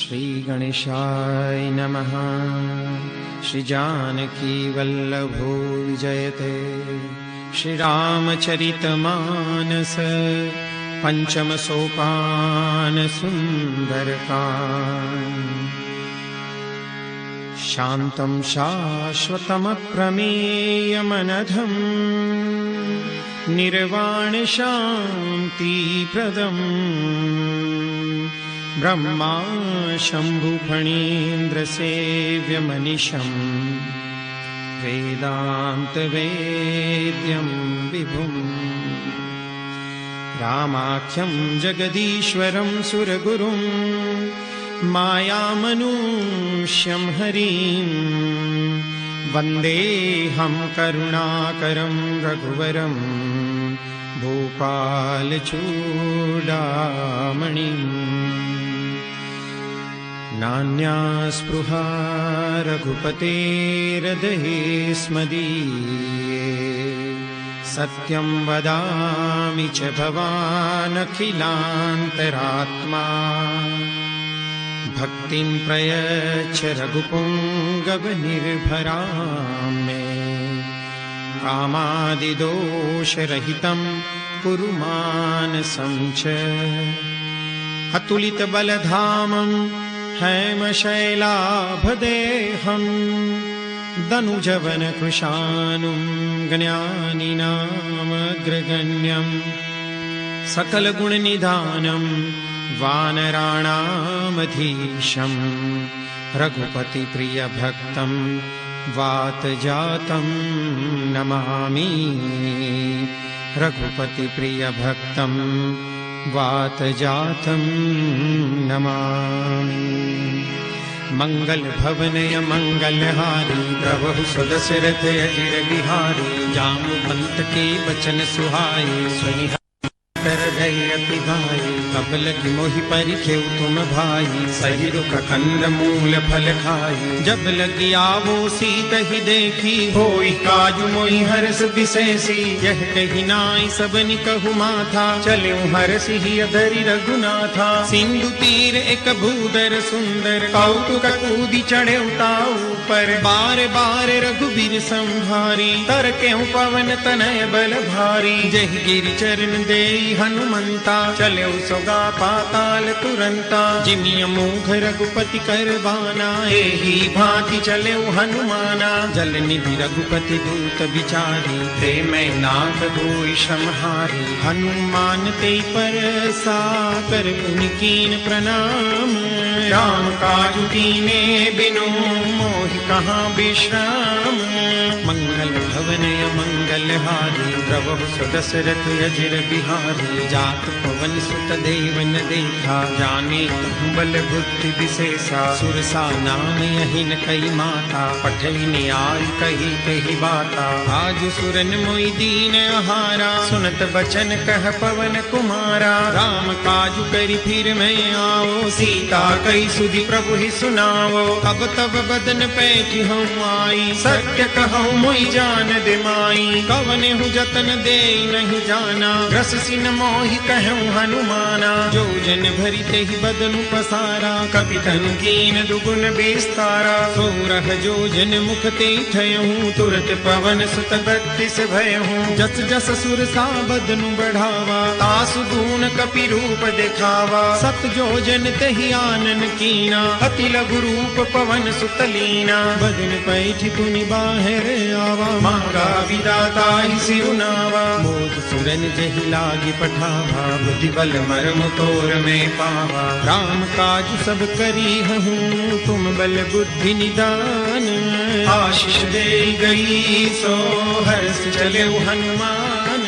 श्री गणेशाय नमः। श्री जानकी वल्लभो विजयते। श्री रामचरितमानस पंचम सोपान सुंदरकांड। शांतं शाश्वतमप्रमेयमनघं निर्वाण शांति प्रदम् ब्रह्मा शंभु फणीन्द्र सेव्यमनिशं वेदांत वेद्यं विभुम् रामाख्यं जगदीश्वरं सुरगुरुं मायामनुष्यं हरिं वन्देऽहं करुणाकरं रघुवरं भूपालचूडामणिम्। नान्या स्पृहा रघुपतेर्हृदये स्मदीये। सत्यं वदामि च भवानखिलान्तरात्मा। भक्तिं प्रयच्छ रघुपुङ्गवनिर्भरां मे। कामादिदोषरहितं कुरु मानसं च। अतुलितबलधामं हैमशैलाभदेहं दनुजवनकृशानुं ज्ञानिनामग्रगण्यं सकलगुणनिधानं वानराणामधीशं रघुपतिप्रियभक्तं वातजातं नमामि। रघुपतिप्रियभक्तं वातजातं नमामि। मंगलभवनय मंगलहारी प्रभु सुदशरथ अजिर बिहारी। जामवंत के बचन सुहाए सुनि कर गए अति भाई। कबल की मोहि परिखेउ तुम भाई। सही रुख कंद मूल फल खाई। जब लगी आवो सीत ही देखी। होई काजु मोहि हर्ष विशेषी। यह कही नाई सबनि कहु माथा। चले हर्षि ही अधरि रघुनाथा। सिंधु तीर एक भूदर सुंदर। कौतुक कूदी चढ़े उताऊ पर। बार बार रघुबीर संभारी। तर केहु पवन तनय बल भारी। जहि गिरि चरण देई हनुमंता। चले सोगा पाताल तुरंता। जिमिय मोघ रघुपति करबाना। एही भांति चले हनुमाना। जल निधि रघुपति दूत विचारी। प्रेम नाथ होई श्रमहारी। हनुमान ते पर साकर पुनिकीन प्रणाम। राम काजु कीने बिनु मोहि कहाँ विश्राम। मंगल भवनय मंगलहारी। प्रभु सुदशरथ अजिर बिहारी। जात पवन सुत देवन देखा। जाने कहु बल बुद्धि विशेषा। सुरसा नाम यहिन कई माता। पठैनि आई कही कही बाता। आज सुरन मोहि दीन आहारा। सुनत बचन कह पवन कुमारा। राम काजु करि फिर मैं आओ। सीता कई सुधि प्रभु ही सुनावो। अब तब बदन पैठी हूँ आई। सत्य कहूँ मोहि जान दे माई। कवने हूँ जतन दे नहीं जाना। रस सिन मोहि कहूँ हनुमाना। जो जन भरी ते ही बदनु पसारा। कपि तनु कीन दुगुन विस्तारा। सोरह जो जन मुख ते ठयहूँ। तुरत पवन सुत बत्तीस भयहूँ। जस जस सुर सा बदनु बढ़ावा। तासु गुण कपि रूप दिखावा। सत जो जन तेहि आनन कीना। अति लघु रूप पवन सुत लीना। बदन पैठि पुनि बाहर आवा। मांगा विदाता ही सिरुनावा। मोद सुरन जहि लागी पठावा। बुद्धि बल मर्म तोर में पावा। राम काज सब करी हूँ तुम बल बुद्धि निदान। आशीष दे गई सो हर्ष चले हनुमान।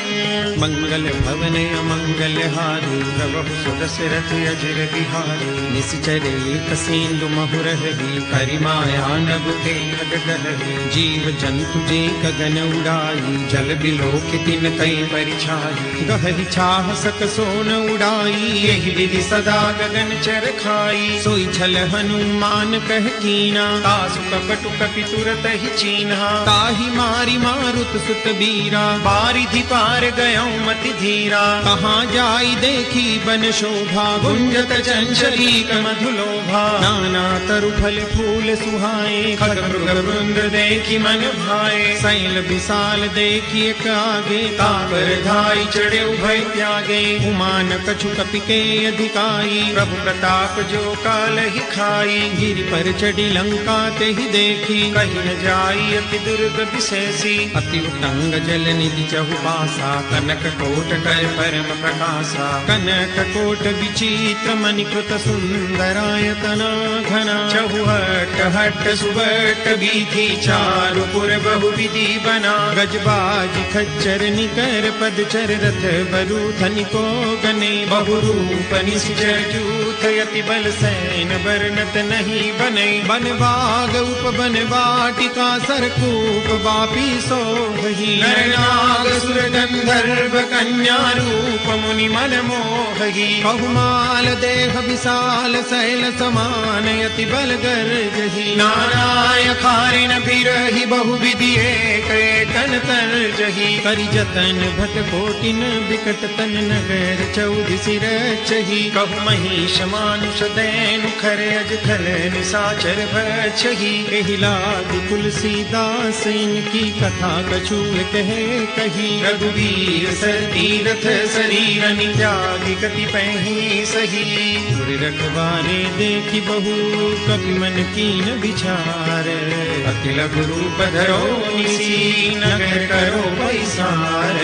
मंगल भवन अमंगलहारी। प्रभु सुदशरथ अजिर बिहारी। निश्चर एक सिंधु महुरहरी। करिमाया नभुते खगगहरी। जीव जंतु जे गगन उड़ाई। जल बिलो के दिन कई परिछाई। गहरी छाह सक सोन उड़ाई। यही विधि सदा गगन चर खाई। सोई छल हनुमान कह कीना। तासु कपटु कपि तुरत ही चीन्हा। ताहि मारी मारुत सुत बीरा। बारिधि पार गयो मति धीरा। कहाँ जाई देखी बन शोभा, गुंजत चंचलीक मधुलोभा। नाना तरु फल फूल सुहाए, खग मृग वृंद देखी मन भाए। शैल विशाल देखी एक आगे, तापर धाई चढ़े उभय त्यागे। उमान कछु कपिके अधिकाई, प्रभु प्रताप जो काल ही खाई। गिरि पर चढ़ी लंका ते ही देखी, कहीं न जाई अति दुर्ग विशेषी। अति उतंग जल निधि चहुबासा, कनक कोट कर परम प्रकाशा। कनक कोट विचित्र मणिकृत सुंदरायतना घना। चहुहट हट सुबट बीथी, चारु पुर बहुविधि बना। गजबाज खच्चर निकर पदचर, रथ बरु धनिको गने। बहुरूप निश्चर जूथ, यति बल सैन बरनत नहीं बने। बन बाग उपवन वाटिका, सरकूप बापी सोहि। नर नाग सुर गंधर्व कन्या, रूप मुनि मन मोहि। बहुमाल देह विशाल, शैल समान यति बल गर्जहि। नाराय खारिन बिरहि, बहुविधि एक एकन तर्जहि। करि जतन भट कोटिन, विकट तन नगर चौदिसि रचहि। कहु महिष मानुष दैनु, खर अज खल निशाचर भक्षहि। एहि लादि तुलसीदास, इनकी कथा कछु कहे कही। रघुवीर सर तीरथ शरीर, त्यागी गति पहि सही। गुर रखवारे देखी बहु, कपि मन कीन विचार। अति लघु रूप धरो निसी, नगर करो पैसार।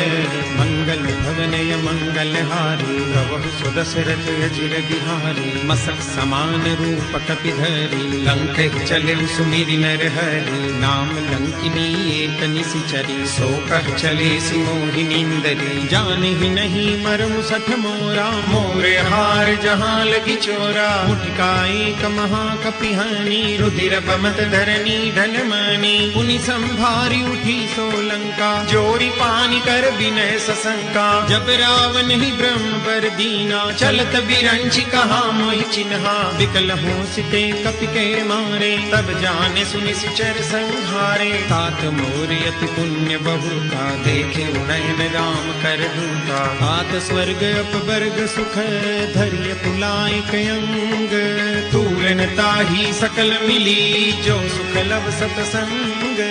मंगल भवनय मंगल हारी, प्रभु सुदशरथ अजिर बिहारी। मसक समान रूप कपिधरी, लंक चले सुमिरि नर हरि। नाम लंकिनी एक निशिचरी, सो कह चले सि मोहिनींदरी। जाने ही नहीं मरमु सठ मोरा, मोरे हार जहाँ लगी चोरा। मुठिका एक महाकपिहानी, रुधिर बमत धरनी ढलमनी। पुनि संभारी उठी सोलंका, जोरी पानी कर विनय सशंका। जब रावण ही ब्रह्म पर दीना, चलत बिरंची कहा मोहि चिन्हा। विकल हो सिते कपि के मारे, तब जाने सुनि सिचर संहारे। तात मोर अति पुण्य बहुता, देखे नयन राम कर दूता। तात स्वर्ग अपवर्ग सुख, धैर्य तुलायक अंग। तूलन ताही सकल मिली, जो सुख लब सतसंग।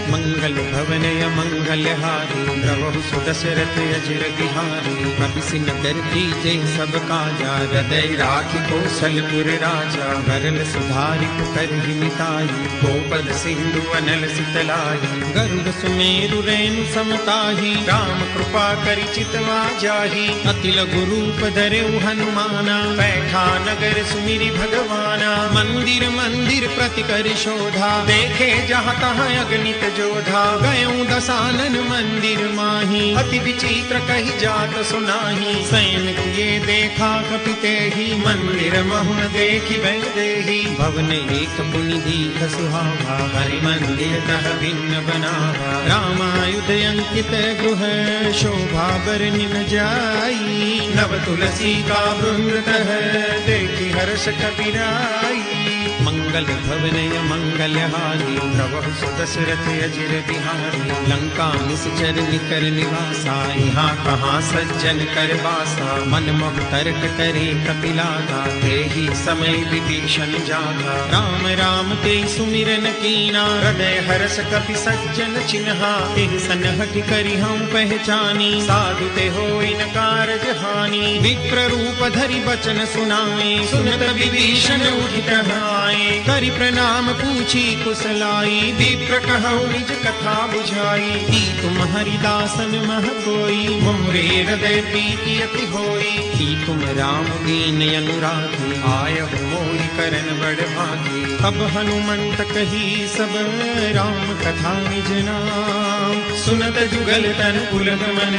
मंगल भवनय मंगल हारी, प्रभु सुदशरथ अजिर बिहारी। कपि नगर दीजे सब काजा, हृदय राखि कौशलपुर राजा। गरल सुधारि पुकर हिमिताई, गोपद सिंधु अनल सितलाई। गरुड़ सुमेरु रेणु समताही, राम कृपा करि चितवा जाही। अति लघु रूप धरेउ हनुमाना, बैठा नगर सुमिरि भगवाना। मंदिर मंदिर प्रति कर शोधा, देखे जहाँ तहाँ अगणित जोधा। गयों दसानन मंदिर माही, अति विचित्र कही जात सुनाही। सैन किए देखा कपिते ही, मंदिर महुन देखी वैदेही। भवन एक पुनि दीख सुहावा, हरि मंदिर तह भिन्न बनावा। रामायुध अंकित गृह, शोभा बरनि न जाई। नव तुलसी का वृंद तह, देखी हर्ष कपिराई। मंगल भवनय मंगल हारी, प्रभु सुदशरथ अजिर बिहारी। लंका निश्चर निकर निवासा, यहाँ कहाँ सज्जन कर वासा। मन मोह तर्क करे कपिलागा, तेहि समय विभीषण जागा। राम राम ते सुमिरन कीना, हृदय हर्ष कपि सज्जन चिन्हा। एहि सनहठ करि हम पहचानी, साधु ते होई न कारज हानि। विप्र रूप धरि बचन सुनाए, सुनत विभीषण उठित आए। करि प्रणाम पूछी कुशलाई, विप्र कहु निज कथा बुझाई। की तुम हरिदासन मह कोई, मोरे हृदय प्रीति अति होई। की तुम राम दीन अनुरागी, आयहु मोहि करन बड़ भागी। अब हनुमंत कही सब, राम कथा निज नाम। सुनत जुगल तन पुलक मन,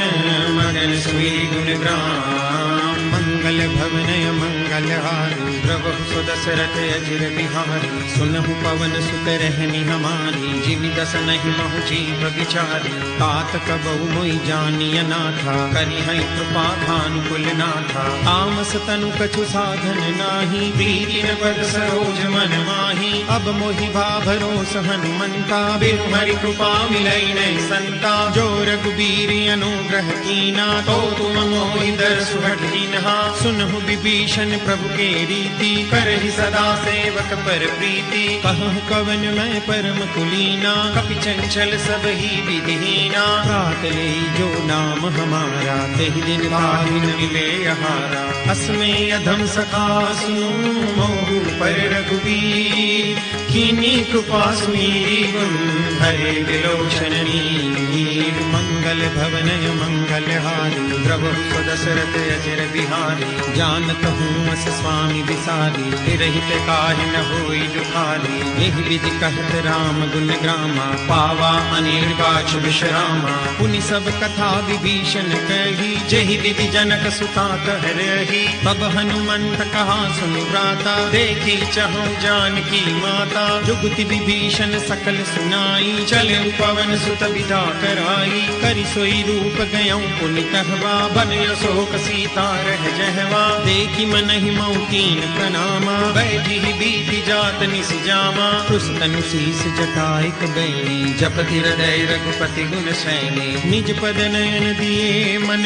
मगन सुई गुण ग्राम। मंगल भवनय मंगल हारी, प्रभु सुदशरथ अजिर बिहारी, सुनहु पवन सुत रहनी हमारी, जीवि दस नहीं महु जीव विचारी, तात कबहु मोहि जानिय नाथा, करि हैं कृपा भानुकुल नाथा, तामस तनु कछु साधन नाही, प्रीति न पद सरोज मन माही, अब मोहि भरोस हनुमंता, बिनु हरि कृपा मिलई नहीं संता, जो रघुबीर अनुग्रह कीना, तो तुम मोहि दरसु हठीनहा, सुनहु विभीषण प्रभु के रीति, करहि सदा सेवक पर प्रीति, कहु कवन मैं परम कुलीना, कपि चंचल सब ही विधिहीना, प्रात ले जो नाम हमारा, तेहि दिन ताहि न मिले यहारा, अस्मे अधम सखा सुनु मोहु पर रघुबीर, कीनी कृपा सुमीरी गुण हरे विलोचन नीर, मंगल भवन मंगल हारी, द्रवहु सुदशरथ अजिर बिहारी, जानत हूँ अस स्वामी विसारी, तिरहित काहि न होई दुखारी, एहि विधि कहत राम गुण ग्रामा, पावा अनिर्वाच विश्रामा, पुनि सब कथा विभीषण कही, जेहि विधि जनक सुता कह रही, तब हनुमंत कहा सुनि भ्राता, देखी चहु जानकी माता, जुगति विभीषण सकल सुनाई, चले पवन सुत विदा कराई, करि सोई रूप गयऊँ पुनि कहवा, बन शोक सीता रह जहवा, देखी मनहि मऊ कीन प्रणामा, बैठी बीति जात निस जामा, पृष्ठनु शीस जटाइक बैनी, जपति हृदय रघुपति गुण सैनी, निज पद नयन दिए मन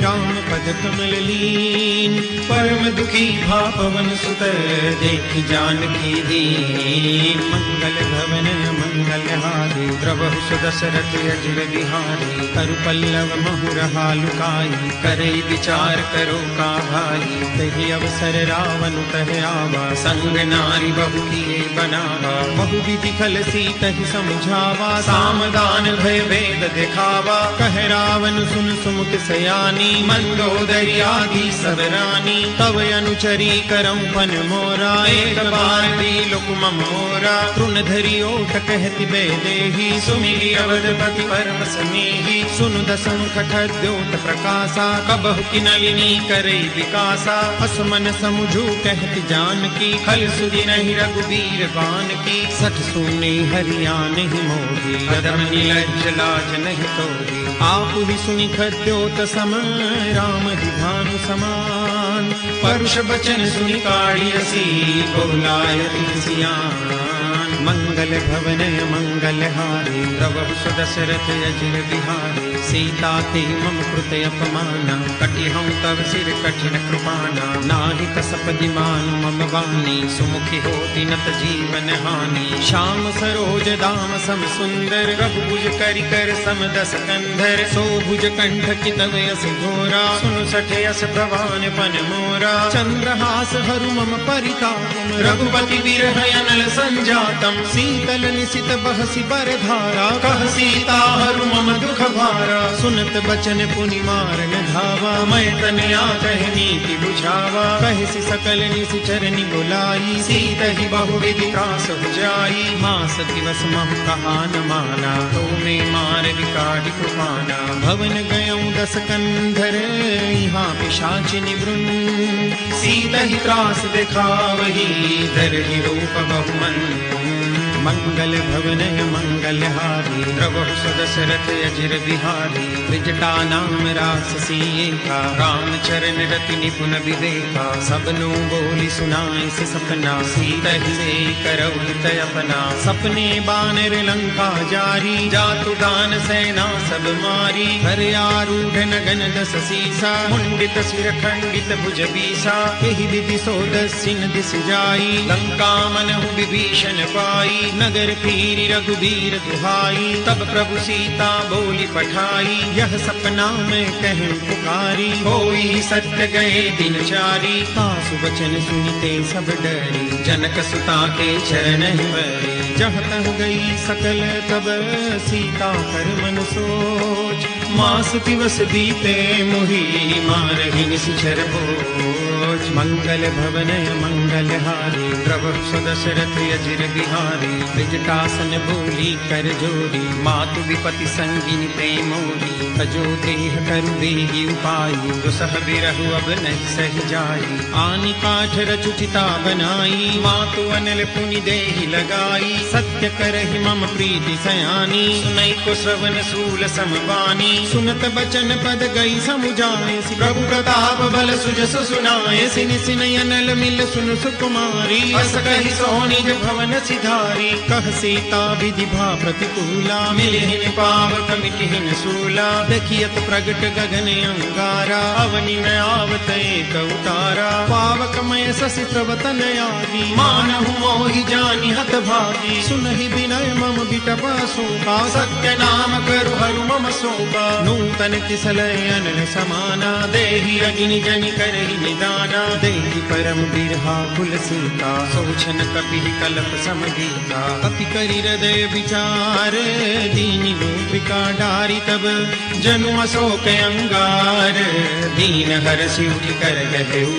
राम पद कमल लीन, परम दुखी भा पवन सुत देखि जानकी दीन, मंगल भवन मंगल हारी, द्रवहु सुदशरथ अजिर बिहारी, करु पल्लव महु रहा लुकाई, करई विचार करो का भाई, तेहि अवसर रावण तह आवा, संग नारी बहु किए बनावा, बहु विधि खल सीतहि समझावा, सामदान भय भेद दिखावा, कह रावण सुन सुमुख सयानी, मंदोदरी आदि सब रानी, तव अनुचरी करऊं पन मोरा, एक बार दिलुक मम मोरा, तृण धरि ओट कहति बैदेही, सुमिली अवधपति परम स्नेही, सुनु दसमुख खद्योत प्रकाशा, कबहु कि नलिनी करई विकासा, असमन समुझू कहति जानकी, खल सुधि नहीं रघुबीर बान की, सठ सुने हरियाण ही मोही, कदम नीलज लाज नहीं तोही, आपु ही सुनि खद्योत सम राम ही भानु समान, परुष बचन सुनि काढ़ियसी, बोलायति सियान, मंगल भवन मंगल हारी, द्रवहु सुदशरथ अजिर बिहारी, सीता ते मम कृत अपमाना, कटिहऊँ तव सिर कठिन कृपाना, नाहि कसपदि मानु मम वाणी, सुमुखी होति नत जीवन हानि, श्याम सरोज दाम सम सुंदर, रघुभुज करि कर सम दस कंधर, सोभुज कंठ की तव यस घोरा, सुनु सठे यस प्रवान पन मोरा, चंद्रहास हरु मम परिताप, रघुपति बिरह अनल संजातम, शीतल निशित बहसी बरधारा, कह सीता हरु मम दुख भारा, सुनत बचन पुनि मारन धावा, मैं तनया कह नीति बुझावा, कहसी सकल निशिचर नि बुलाई, सीत ही बहु विधि त्रास हो जाई, मास दिवस महु कहा न माना, तो में मार विकाढ़ि कृपाना, भवन गयऊँ दस कंधर, यहाँ पिशाचि निवृन, सीत ही त्रास दिखावही, धरहि रूप बहुमन, मंगल भवन मंगल हारी, द्रवहु सुदशरथ अजिर बिहारी, त्रिजटा नाम राससी एका, राम चरण रति निपुण विवेका, सबनु बोली सुनाई से सपना, सीतहि से करऊ हित अपना, सपने बानर लंका जारी, जातु दान सेना सब मारी, हर आरूढ़ नगन दस सीसा, मुंडित सिर खंडित भुज बीसा, एहि विधि सोदस्सिन दिस जाई, लंका मनहु विभीषण पाई, नगर फिरी रघुबीर दुहाई, तब प्रभु सीता बोली पठाई, यह सपना मैं कहूँ पुकारी, होई सत्य गए दिन चारी, तासु वचन सुनिते सब डरी, जनक सुता के चरण बरी, जहाँ तह गई सकल तब सीता कर मन सोच, मास दिवस बीते मोहि मारहि निश्चर बोझ। मंगल भवनय मंगलहारी प्रभु सुदशरथ अजिर बिहारी। विजटासन बोली कर जोरी मातु विपति संगिनी प्रेम मोरी। तजो देह करु देहि उपाई दुसह बिरहु अब नहीं सही जाई। आनि काठ रचु चिता बनाई मातु अनल पुनि देहि लगाई। सत्य करहि मम प्रीति सयानी सुनई को श्रवण सूल समबानी। सुनत बचन पद गई समुझाए प्रभु प्रताप बल सुजसु सुनाए। सिन सिन अनल मिल सुन सुकुमारी अस कहि सोनिज भवन सिधारी। कह सीता विधि भा प्रतिकूला मिलिहिन पावक मिटिहिन सूला। देखियत प्रगट गगन अंगारा अवनि में आवत एक उतारा। पावकमय शशि प्रवतन आदि मानहु मोहि जानि हत भागी। सुनहि विनय मम बिटपा शोका सत्य नाम करु हरु मम शोका। नूतन किसलय अनल समाना देहि अग्नि जनि करहि निदाना। देहि परम बिरहा कुल सीता सोचन कपि कल्प समगीता। कपि करि हृदय विचार दीनि गोपिका डारी। तब जनु अशोक अंगार दीन हरषि उठि कर गहेउ।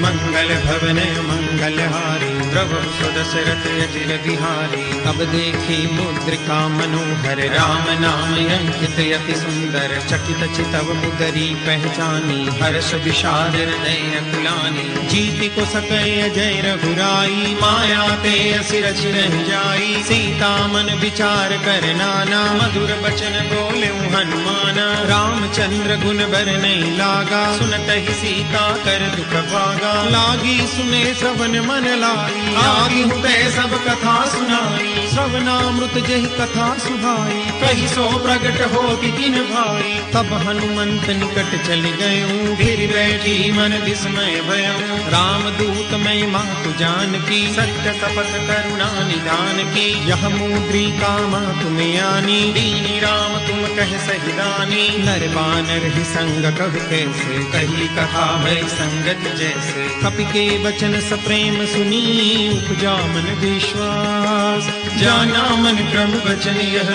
मंगल भवन मंगलहारी प्रभु सुदशरथ अजिर बिहारी। अब देखी मुद्रिका मनोहर राम नाम अंकित अति सुंदर। चकित चितव मुदरी पहचानी हर्ष विषाद हृदय कुलानी। जीति को सकय अजय रघुराई माया ते असि रचि रहि जाई। सीता मन विचार कर नाना मधुर बचन बोले हनुमाना। रामचंद्र गुण बर नहीं लागा सुनत ही सीता कर दुख भागा। लागी सुने श्रवण मन लाई आगी हुते सब कथा सुनाई। श्रवणामृत जहि कथा सुहाई कही सो प्रगट हो किन भाई। तब हनुमंत निकट चल गयूं फिर बैठी मन विस्मय भयऊं। राम दूत मैं मातु जान की सत्य शपथ करुणा निधान की। यह मुद्रिका मातु में आनी दीनी राम तुम कह सहिदानी। नर बानर ही संग कब कैसे कही कथा भय संगत जैसे। कपि के वचन सप्रेम सुनी उपजा मन विश्वास। जाना मन क्रम वचन यह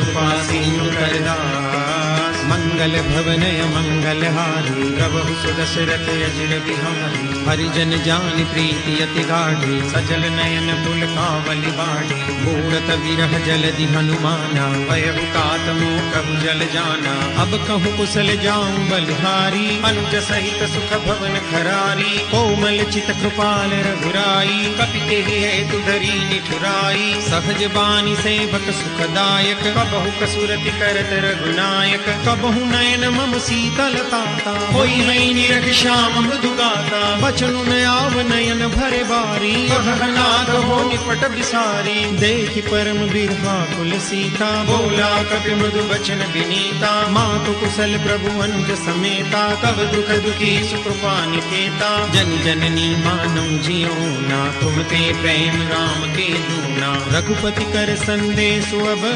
उपासीन करदास। मंगल भवनय मंगलहारी प्रभु सुदशरथ अजिर बिहारी। हरिजन जानि प्रीति अति गाढ़ी सजल नयन पुलकावली बाढ़ी। मूरत विरह जलधि हनुमाना भयहु तात मोह प्रभु जल जाना। अब कहूँ कुशल जाऊं बलिहारी अनुज सहित सुख भवन खरारी। कोमल चित कृपाल रघुराई कपि तेहि हेतु धरी निठुराई। सहज बानी सेवक सुखदायक कबहु कसुरति करत रघुनायक। कबहु नयन मम शीतलताता होई है निरख श्याम मृदु गाता। बचनु न आव नयन भरे बारी कहनाथ हो निपट बिसारी। देखि परम बिरहा कुल सीता बोला कपि मृदु बचन विनीता। मातु कुशल प्रभु अनुज समेता तब दुख दुखी सुकृपा निकेता। जन जननी मानौ जियो ना तुम ते प्रेम राम के दूना। रघुपति कर संदेश अब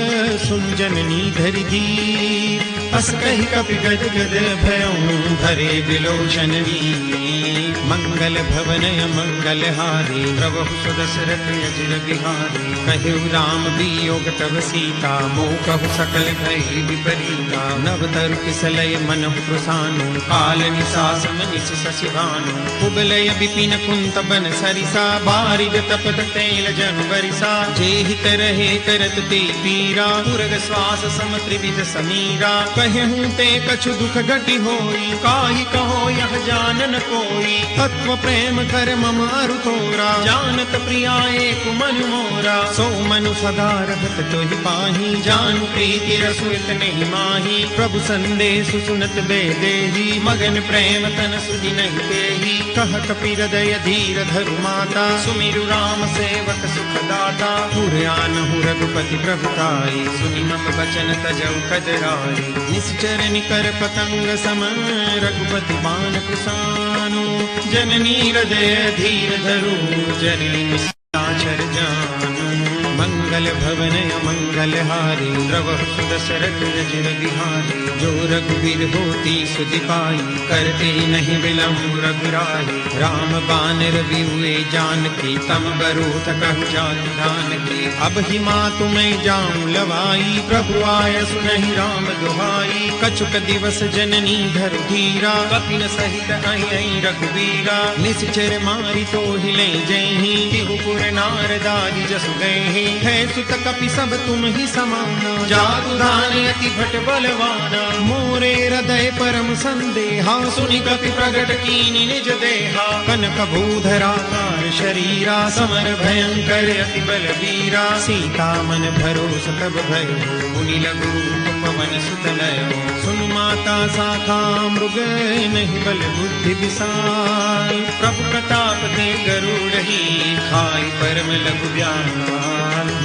सुन जननी धरि धीर। अस कहि कपि गद गद भयऊं भरे विलोचन वीर। मंगल भवनय मंगलहारी प्रभु सुदशरथ अजिर बिहारी। कहु राम वियोग तब सीता मोह कहु सकल भई विपरीता। नव तरु किसलय मनहु प्रसानु काल निसास मनिष शशि भानु। कुबलय विपिन कुंत बन सरिसा बारिज तपत तैल जनु बरिसा। जेहि तरहे करत ते पीरा पुरग श्वास सम त्रिविध समीरा। कहूँ ते कछु दुख घटि होई काहि कहो यह जानन कोई। तत्व प्रेम कर मम अरु तोरा जानत प्रिया एक मन मोरा। सो मनु सदा रहत तोहि पाही जानु प्रीति रसु इतने माही। प्रभु संदेश सुनत दे देही मगन प्रेम तन सुधि नहीं देही। कह कपि हृदय धीर धरु माता सुमिरु राम सेवक सुखदाता। पुरयानहु रघुपति प्रभुताई सुनि मम बचन तजौ कजराई। निश्चर निकर पतंग सम रघुपति बाण कुशानु। जननी हृदय धीर धरु जननी चर जानू। मंगल भवन मंगल हारी द्रवहु सुदशरथ अजिर बिहारी। जो रघुवीर होती सुधि पाई करते नहीं विलंब रघुराई। राम बान रवि हुए जानकी तम बरूथ कहु जाति जानकी। अब ही मातु मैं जाऊं लवाई प्रभु आय सुनहि राम दुहाई। कछुक दिवस जननी धरु धीरा कपिन सहित आई रघुवीरा। निश्चर मारी तो हिले जयहि तिहुपुर नारदारी जसु गए। है सुत कपि सब तुम ही समाना जादू दान अति भट बलवाना। मोरे हृदय परम संदेहा सुनि कपि प्रगट कीनि निज देहा। कनक भूधराकार शरीरा समर भयंकर अति बलवीरा। सीता मन भरोस तब भयो मुनि लघु पवन सुत लयो। सुन माता शाखा मृग नहीं बल बुद्धि विशाल। प्रभु प्रताप ते गरुड़हि खाई परम लघु व्याल।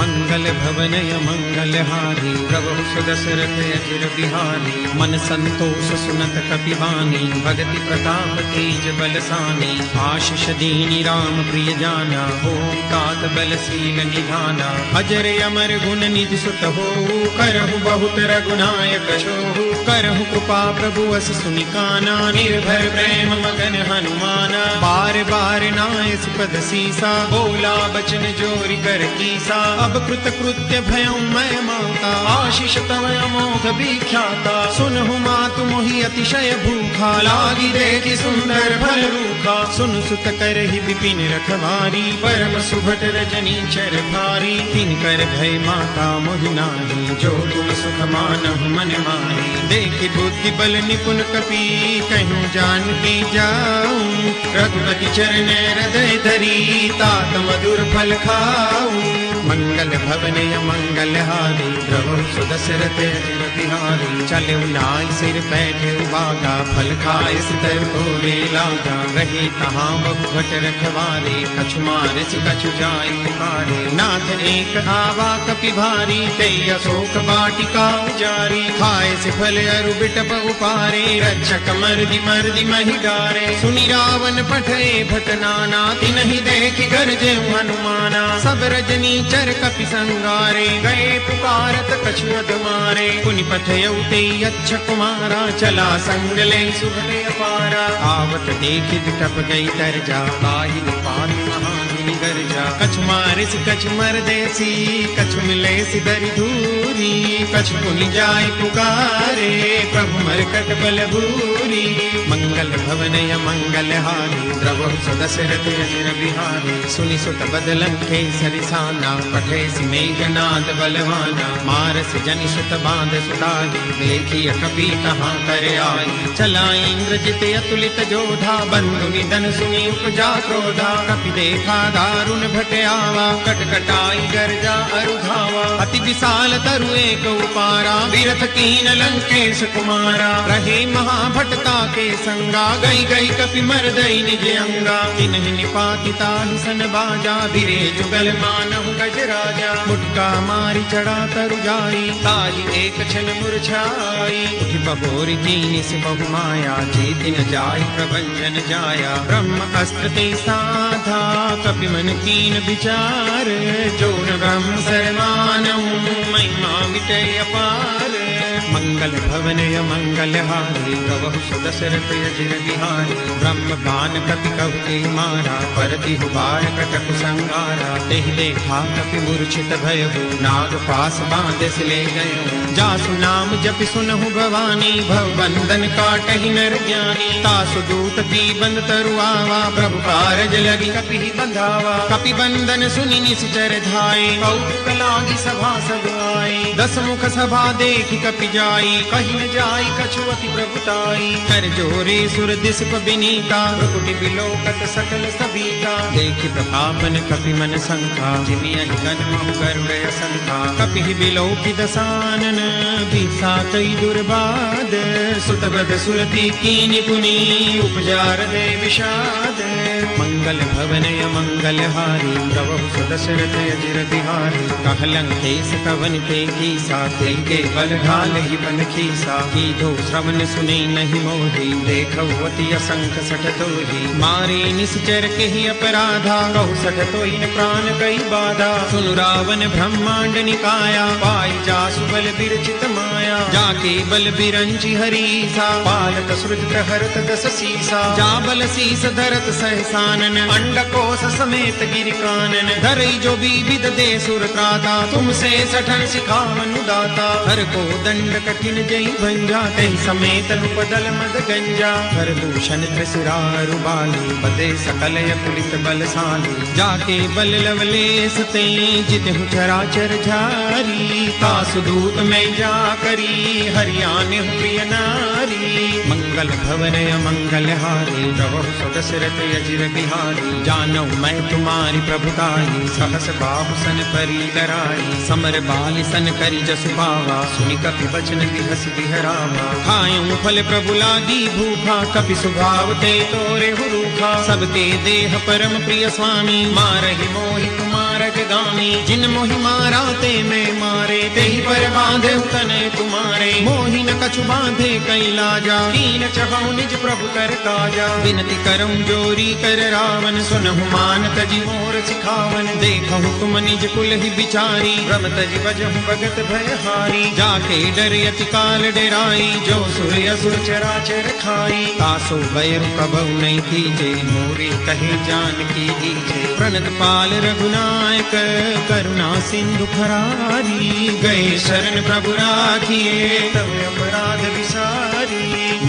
मंगल भवन मंगल हारी प्रभु सुदशरथ अजिर बिहारी। मन संतोष सुनत कपिवानी भगति प्रताप तेज बलसानी। आशीष दीनी राम प्रिय जाना ओम तात बलशील निधाना। अजर अमर गुण निधि सुत हो करहु बहुत रघुनायक छो। करहु कृपा प्रभु अस सुनिकाना निर्भर प्रेम मगन हनुमाना। बार बार नाय सुपद सीसा बोला बचन जोरी कर कीसा। अब कृत कृत्य भयं मैं माता आशीष तव अमोघ विख्याता। सुनहु मातु मोहि अतिशय भूखा लागी देखि सुंदर भल रूखा। सुन सुत करहि विपिन रखवारी परम सुभट रजनी चर भारी। तिनकर भय माता मोहि नाही जो तुम सुख मानहु मन माही। देखि बुद्धि बल निपुण कपि कहूँ जानकी जाऊं। रघुपति चरण हृदय धरी तात मधुर फल खाऊं। मंगल भवन मंगल हारी प्रभु सुदशरथ अजिर बिहारी। चले नाय सिर बैठे बागा फल खाए सितर तोरे लागा। रहे तहाँ बहु भट रखवारे कछु मारे कछु जाय पुकारे। नाथ एक आवा कपि भारी कई अशोक वाटिका उजारी। खाए से फल अरु बिटप उपारे रक्षक मर्दि महि डारे। सुनि रावण पठे भट नाना तिनहि देखि गरजे हनुमाना। सब रजनी चर कपि संगारे गए पुकारत कछु अध मारे। पुनि पठयउ ते अच्छ कुमारा चला संग ले सुभटे अपारा। आवत देखि बिटप गई तरजा आहि निपात महामुनि गर्जा। कछु मारिस कछु मरदेसी कछु मिले सिदरि धूरी। कछु पुनि जाय पुकारे प्रभु मरकट बल भूरी। मंगल भवन मंगल हारी द्रवहु सुदशरथ अजिर बिहारी। सुनि सुत बदलं केसरि साना पठे मेघनाद बलवाना। मारस जनि सुत बांध सुताई देखिय कपि कहाँ कर आई। चला इंद्रजित अतुलित जोधा बंधु निधन सुनि उपजा क्रोधा। कपि देखा दारुण भट आवा कटकटाई गर्जा अरु धावा। अति विशाल तरु एक उपारा विरथ कीन लंकेश कुमारा। रहे महाभटता के संगा गई गई कपि मरदई निज अंगा। तिन्हि निपातिता सन बाजा धीरे जुगल मानहु गजराजा। मुटका मारी चढ़ा तरु जाई ताली एक क्षण मुरझाई। उठ बहोरी कीनि से बहु माया जीति न जाय प्रभंजन जाया। ब्रह्म अस्त्र ते साधा कपि मन कीन विचार। जोर ब्रह्म सरमानहु महिमा मिटे अपार। मंगल भवन मंगल हारी प्रभु सुदशरथ अजिर बिहारी। ब्रह्म बान कपि कहु के मारा परति बार कटक संगारा। तेहि देखा कपि मूर्छित भयहु नाग पास बांधे ले गयो। जासु नाम जपि सुनहु भवानी भव बंधन काटहि नर ज्ञानी। तासु दूत की बंद तरु आवा प्रभु कारज लगी कपि बंधावा। कपि बंधन सुनि निश्चर धाये कौतुक लागी सभा सब आए। दस मुख सभा देखि कपि जाई कहि न जाई कछु अति प्रभुताई। कर जोरे सुर दिसप बिनीता भ्रुकुटि बिलोकत सकल सबीता। देखि प्रतापन कपि मन शंका जिमि अहिकन महु गरुड़ असंका। कपि बिलोकि दसानन बीसा कई दुर्बाद। सुत बद सुरति कीनि पुनि उपजार दे विषाद। मंगल भवनय मंगलहारी प्रभु सुदशरथ अजिर बिहारी कहलंकेश कवन ते कीसा ते के बल घाल ही बन खीसा की दो श्रवण सुने नहीं मोही देखवती असंख सठ तोही मारे निश्चर के ही अपराधा कहु सठ तोहि न प्राण कई बाधा सुन रावण ब्रह्मांड निकाया पाई जासु बल बिरचित माया जाके बल बिरंची हरीसा पालत सृजत हरत दस सीसा जा बल शीस धरत सहसानन अंडकोश समेत गिरि कानन धरई जो विविध दे सुर त्राता तुमसे सठन सिखावन दाता हर को दंड कठिन जय भंजा तहि समेत उपदल मद गंजा हर दूषण त्रिशिरारु बाली बदे सकल पुलित बलशाली जाके बल लवलेस ते जितहु चराचर झारी तासु दूत में जा करी हरियाण प्रिय नारी मंगल भवनय मंगलहारी प्रभु सुदशरथ अजिर बिहारी जानौ मैं तुम्हारी प्रभुताई सहस बाहु सन परी डराई समर बाली सन करी जसु पावा सुनि कपि बचन बिहस बिहरावा खायूं फल प्रभु लागी भूखा कपि सुभाव ते तोरे हुरूखा सबके देह परम प्रिय स्वामी मारहि मोहि कुमार जगामी जिन मोहि मारा ते मैं मारे ते ही पर बांधे तने तुम्हारे मोहि न कछु बांधे कई लाजा कीन चहु निज प्रभु कर काजा विनती करऊं जोरी कर रावण सुनहु मान तजी मोर सिखावन देखहु तुम निज कुल ही बिचारी भ्रम तजी बजहु भगत भयहारी जाके डर अति काल डराई जो सुर असुर चराचर खाई तासो बैरु कबहु नहीं कीजे मोरे कहे जान की दीजे प्रणत पाल रघुनायक करुणा सिंधु खरारी गए शरण प्रभु राखिए तब अपराध विसारी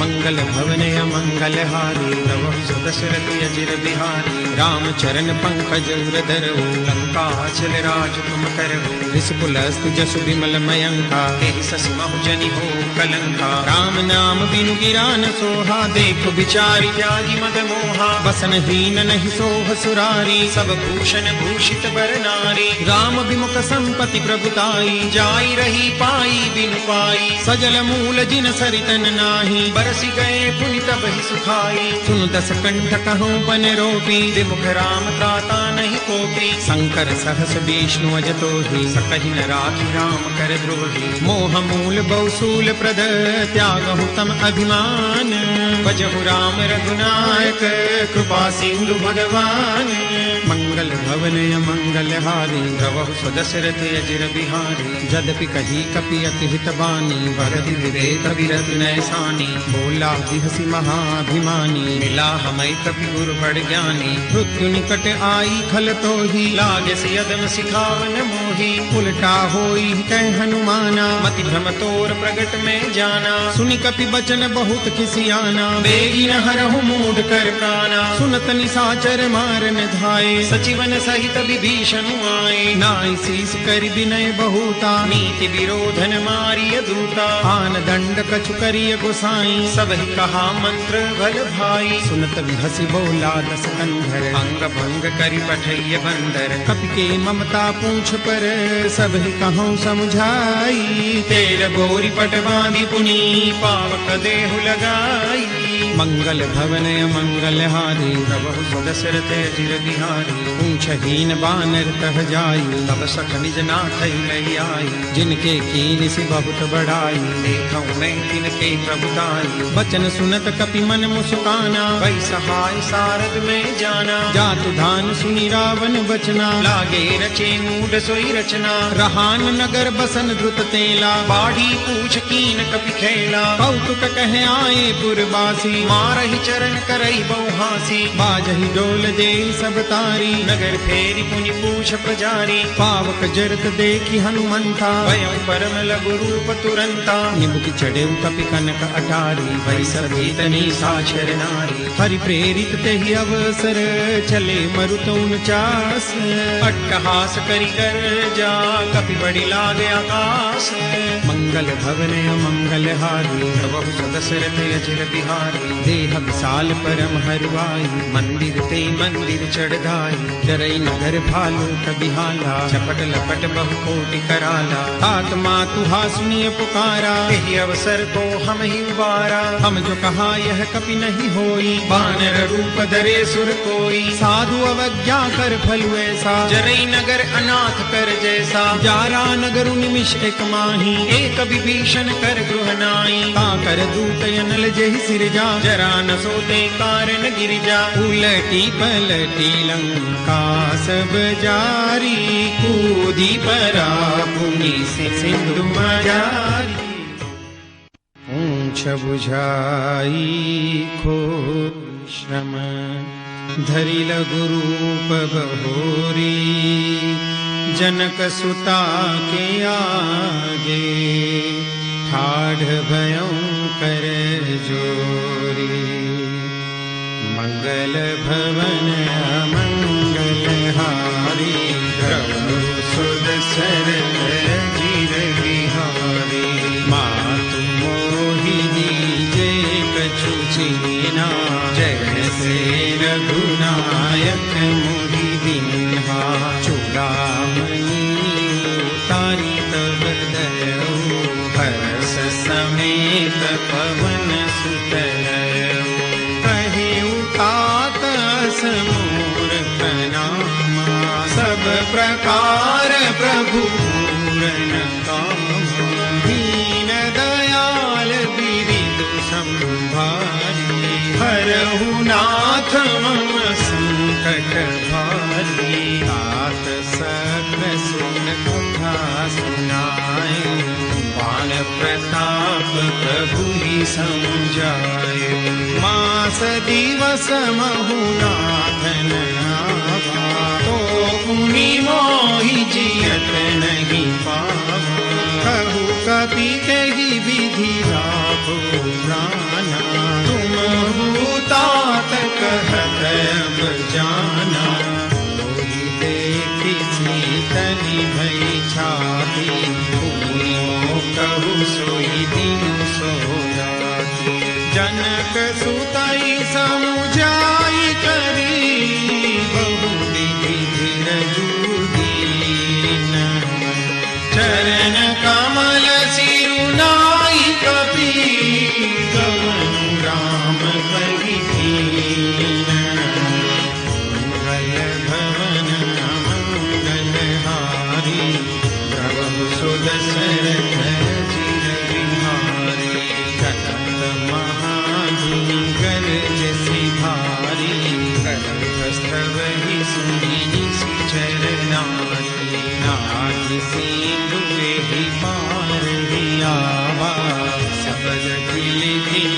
मंगल भवनय मंगलहारी प्रभु सुदशरथ अजिर बिहारी राम चरण पंकज उरधरऊ लंका चल राज तुम करऊ रिसपुलस्तु जसु विमल मयंका तेहि ससि महु जनि हो कलंका राम नाम बिनु गिरा न सोहा देख बिचारी त्यागी मद मोहा बसन हीन नहीं सोह सुरारी सब भूषण भूषित बर नारी राम विमुख संपति प्रभुताई जाई रही पाई बिनु पाई सजल मूल जिन सरितन नाही बरसी गए पुनि तब ही सुखाई सुन दस कंठ कहूँ बन रोपी विमुख राम त्राता नहीं कोपी शंकर सहस विष्णु अजतो ही सकहि न राखी राम कर द्रोही मोह मूल बहुसूल प्रद त्यागहु तम अभिमान भजहु राम रघुनायक कृपा सिंधु भगवान मंगल भवनय मंगलहारी प्रभु सुदशरथ अजिर बिहारी जदपि कही कपि अति हित बानी भरति विवेक विरत नैसानी बोला बिहसी महाभिमानी मिला हमें कपि गुरु बड़ ज्ञानी मृत्यु निकट आई खल तो ही लागे से यदम सिखावन मोही उल्टा होई कह हनुमाना मति भ्रम तोर प्रगट में जाना सुनि कपि बचन बहुत खिसियाना बेगी न हरहु मूढ़ कर प्राणा सुनत निसाचर मारन धाये सचिवन सहित विभीषण आए नाई शीस कर विनय बहुता नीति विरोधन मारिय दूता आन दंड कछु करिय गोसाई सब ही कहा मंत्र भल भाई सुनत हसी बोला दस कंधर अंग भंग करि पठैय बंदर कपि के ममता पूछ पर सब ही कहूँ समझाई तेर गोरी पट बांधी पुनी पावक देहु लगाई मंगल भवनय मंगलहारी प्रभु सुदशरथ अजिर बिहारी पूछहीन बानर तह जाई तब सठ निज नाथ लई आई जिनके कीन से बहुत बड़ाई देखऊं मैं तिनके प्रभुताई बचन सुनत कपि मन मुस्काना वै सहाय सारद में जाना जातु धान सुनि रावण बचना लागे रचे मूड सोई रचना रहान नगर बसन द्रुत तेला बाढ़ी पूछ कीन कपि खेला कौतुक कहे आए पुरबासी मारहि चरण करई बहुहासी बाजहि डोल दे सब तारी नगर फेरी पुनि पूछ प्रजारी पावक जरत देखी हनुमंता भयं परम लघु रूप तुरंता निमुख चढ़े कपि कनक अटारी वै सभीतनी साक्षर नारी हरि प्रेरित तेहि अवसर चले मरुत 49 अट्टहास करि कर जा कपि बड़ी लागे आकाश मंगल भवनय मंगलहारी प्रभु सुदशरथ अजिर बिहारी देह विशाल परम हरवाई मंदिर ते मंदिर चढ़ाई जरई नगर भालू कबिहाला, चपट लपट बहु कोटि कराला। तात मातु हा सुनिय पुकारा, यही अवसर को हम ही उबारा। हम जो कहा यह कपि नहीं होई, बानर रूप धरे सुर कोई। साधु अवज्ञा कर फलु ऐसा, जरई नगर अनाथ कर जैसा। जारा नगर निमिष एक माही, एक विभीषण कर गृह नाई। ता कर दूत अनल जहि सिरजा, जरा न सोते कारण गिरिजा। उलटी पलटी लंका सब जारी, कूदी परा पुनि से सिंधु मजारी। पूंछ बुझाई खो श्रम, धरि लघु रूप बहोरी। जनक सुता के आगे, ठाढ़ भयंकर जोरी। मंगल भवन अमंगल हारी, प्रभु सुद शरद चिर बिहारी। मातु मोहिनी जे कछु चीना, जैसे रघुनायक मुहि दीन्हा। चूड़ामणि तारी तब दयौ, हर्ष समेत पवन सुत लयौ। कहिउ तात समूर प्रणामा, सब प्रकार प्रभु पूरन कामा। दीन दयाल विविध संभारी, हरहु नाथ मम संकट भारी। तात सकल सुन कथा सुनाए, बाण प्रताप प्रभु ही समझाए। मास दिवस महु नाथ न आवा, तो पुनि मोहि जियत नहीं पावा। कहु कपि कहि विधि लाभो जाना, तुम तात कहत अब जाना। मोहि देखि शीतलि भई छाती, कहु सोई दीनु सोयाती। जनक सुतई समुझाई करी, बहु विधि धीरजु दीन। चरण कमल सिरुनाई कपि, गवनु राम कहि दीन। मंगल भवन अमंगल हारी, प्रभु सुद शरद चिर बिहारी। सतत महाधुनि गरज सिधारी, कस्तवहि सुनि सिचर नारी। नाथ सिंधु पार हियावा, सबल खिल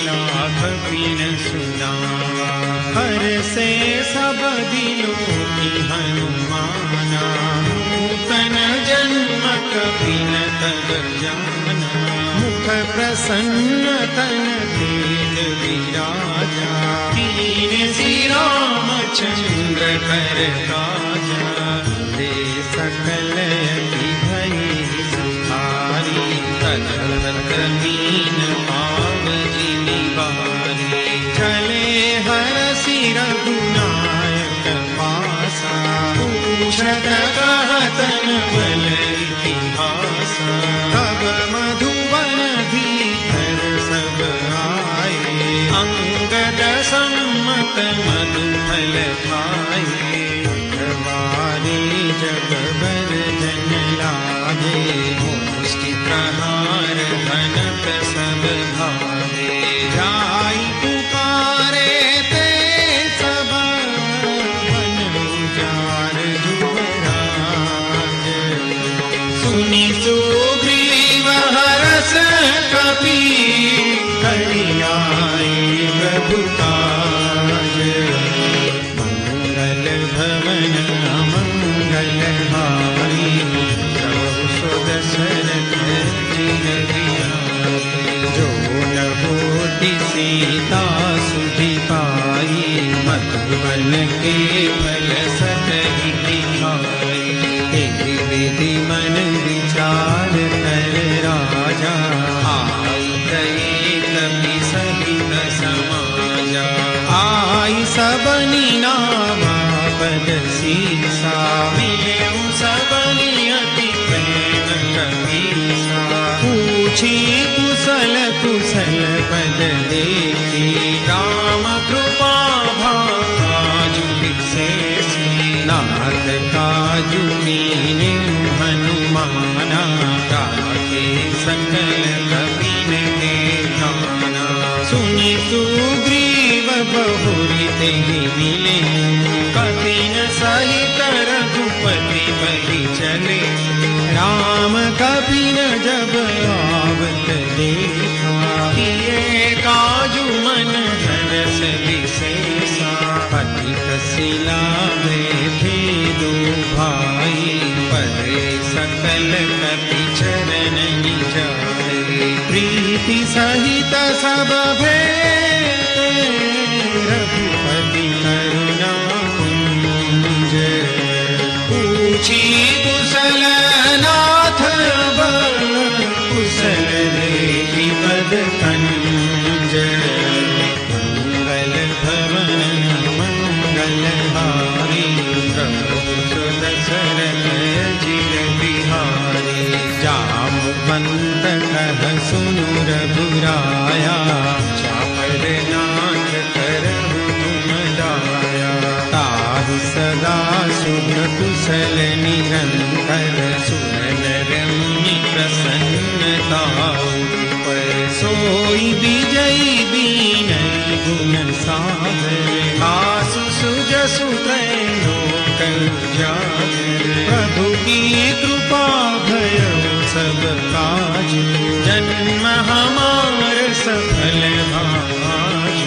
लाभ बिन सुनावा। हर से सब दिलों की हनुमाना, नूतन जन्म कपि न तब जाना। मुख प्रसन्न तन तेज विराजा, दीन श्रीराम चंद्र कर काजा। दे सकल यति भई सुधारी, तजल मीन पाव जिनि बारी। चले हरषि रघुनायक पासा, पूछत कहत न बल इतिहासा। तब मधुबन भीतर सब आए, अंगद सम्मत मधुफल खाए। वारी जग बर जन लागे, मुष्टि प्रहार घनत सब भागे। जाई पुकारे ते सब, मन उजार जुबराज। सुनि सुग्रीव हरष कपि, करि आए प्रभु काज। मंगल भवन अमंगल हारी, प्रभु सुद शरद चिर बिहारी। जो न होति सीता सुधि पाई, मधुबन के फल सतहि दिखाई। एहि विधि मन विचार कर राजा, आई गए कपि सहित समाजा। आई सबनि नावा पद सीसा मिले सबनी अति प्रेम कबीसा पूछी कुशल कुशल पद देखी राम कृपा भाजु विशेषी नाथ काजु मीने हनुमाना राखे सकल कपिन के ध्याना सुनि सुग्रीव बहुरी तेहि मिले कपिन सहित रघुपति बलि चले राम कपिन जब आवत देखा किए काजु मन हरस विशेषा पति कसिला बैठे दो भाई परे सकल कपि चरण जाए प्रीति सहित सब भेटे रघुपति करुणा कुंज पूछी कुशल नाथ कुशल देखी पद कंज मंगल भवन मंगलहारी प्रभु सुदशरथ जिर बिहारी जामवंत कह सुनु रघुराया चापर नाथ करहु तुम दाया ताहि सदा शुभ कुशल निरंतर सुनर रमि प्रसन्नता पर सोई विजयी दीनहि गुण सागर आसु सुजसु लोक उजागर प्रभु की कृपा भयउ सब काज जन्म हमार सफल भाज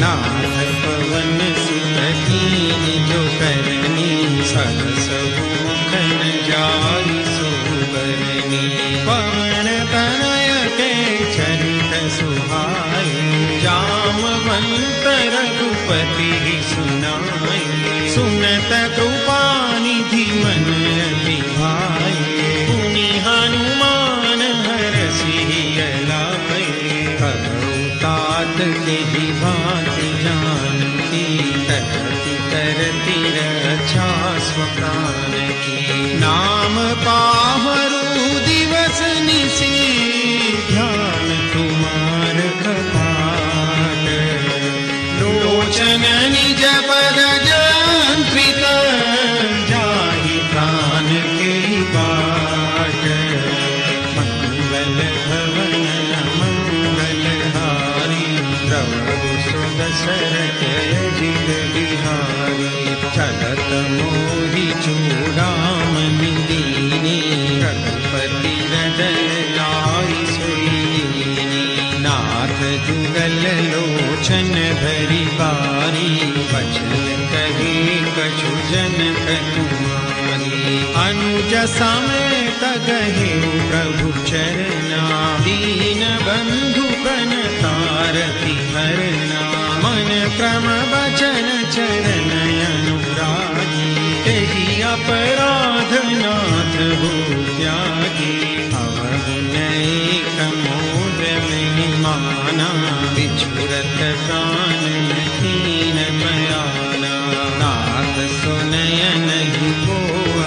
नाथ पवन सुत कीन्हि जो करनी सहस मुख न जाई सुबरनी पवन तनय के चरित सुहाए जामवंत रघुपति सुनाए सुनत कृपा निधि मन अति भाए पुनि हनुमान हरषि लाए तात के भांति जानती तरति करती रक्षा स्वप्राण की नाम पाहरु दिवस निशि ध्यान तुम्हार कपाट लोचन निज पद जंत्रित जाहि प्राण के बाट मंगल भवन मंगलहारी प्रभु सुदशरथ जिर बिहारी चलत मोहि चूड़ामणि दीनी रघुपति हृदय लाई सोई नाथ जुगल लोचन भरी बारी बचन कहे कछु जन तुम्हारी अनुज समेत गहे प्रभु चरना दीन बंधु प्रणतारति हरना मन क्रम बचन चरण अनुरागी तेहि अपराध नाथ हो त्यागी अवगु नैक मोद में माना बिछुरत प्राण हीन मयाना नाथ सुनय नहीं को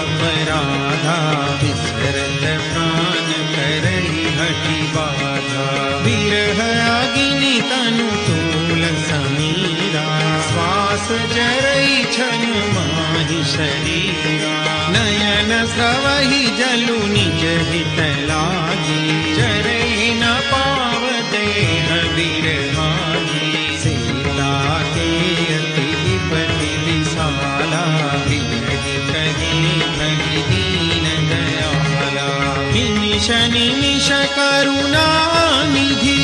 अपराधा विसरत प्राण करहि हठि बाधा विरह अग्नि तनु तूल समीरा श्वास जरई छन माहि शरीरा नयन स्रवहि जलु निज हित लागी जरई न पाव देह विरहागी सीता के अति विपति विशाला विरहि कही भगि दीन दयाला निमिष निमिष करुणा निधि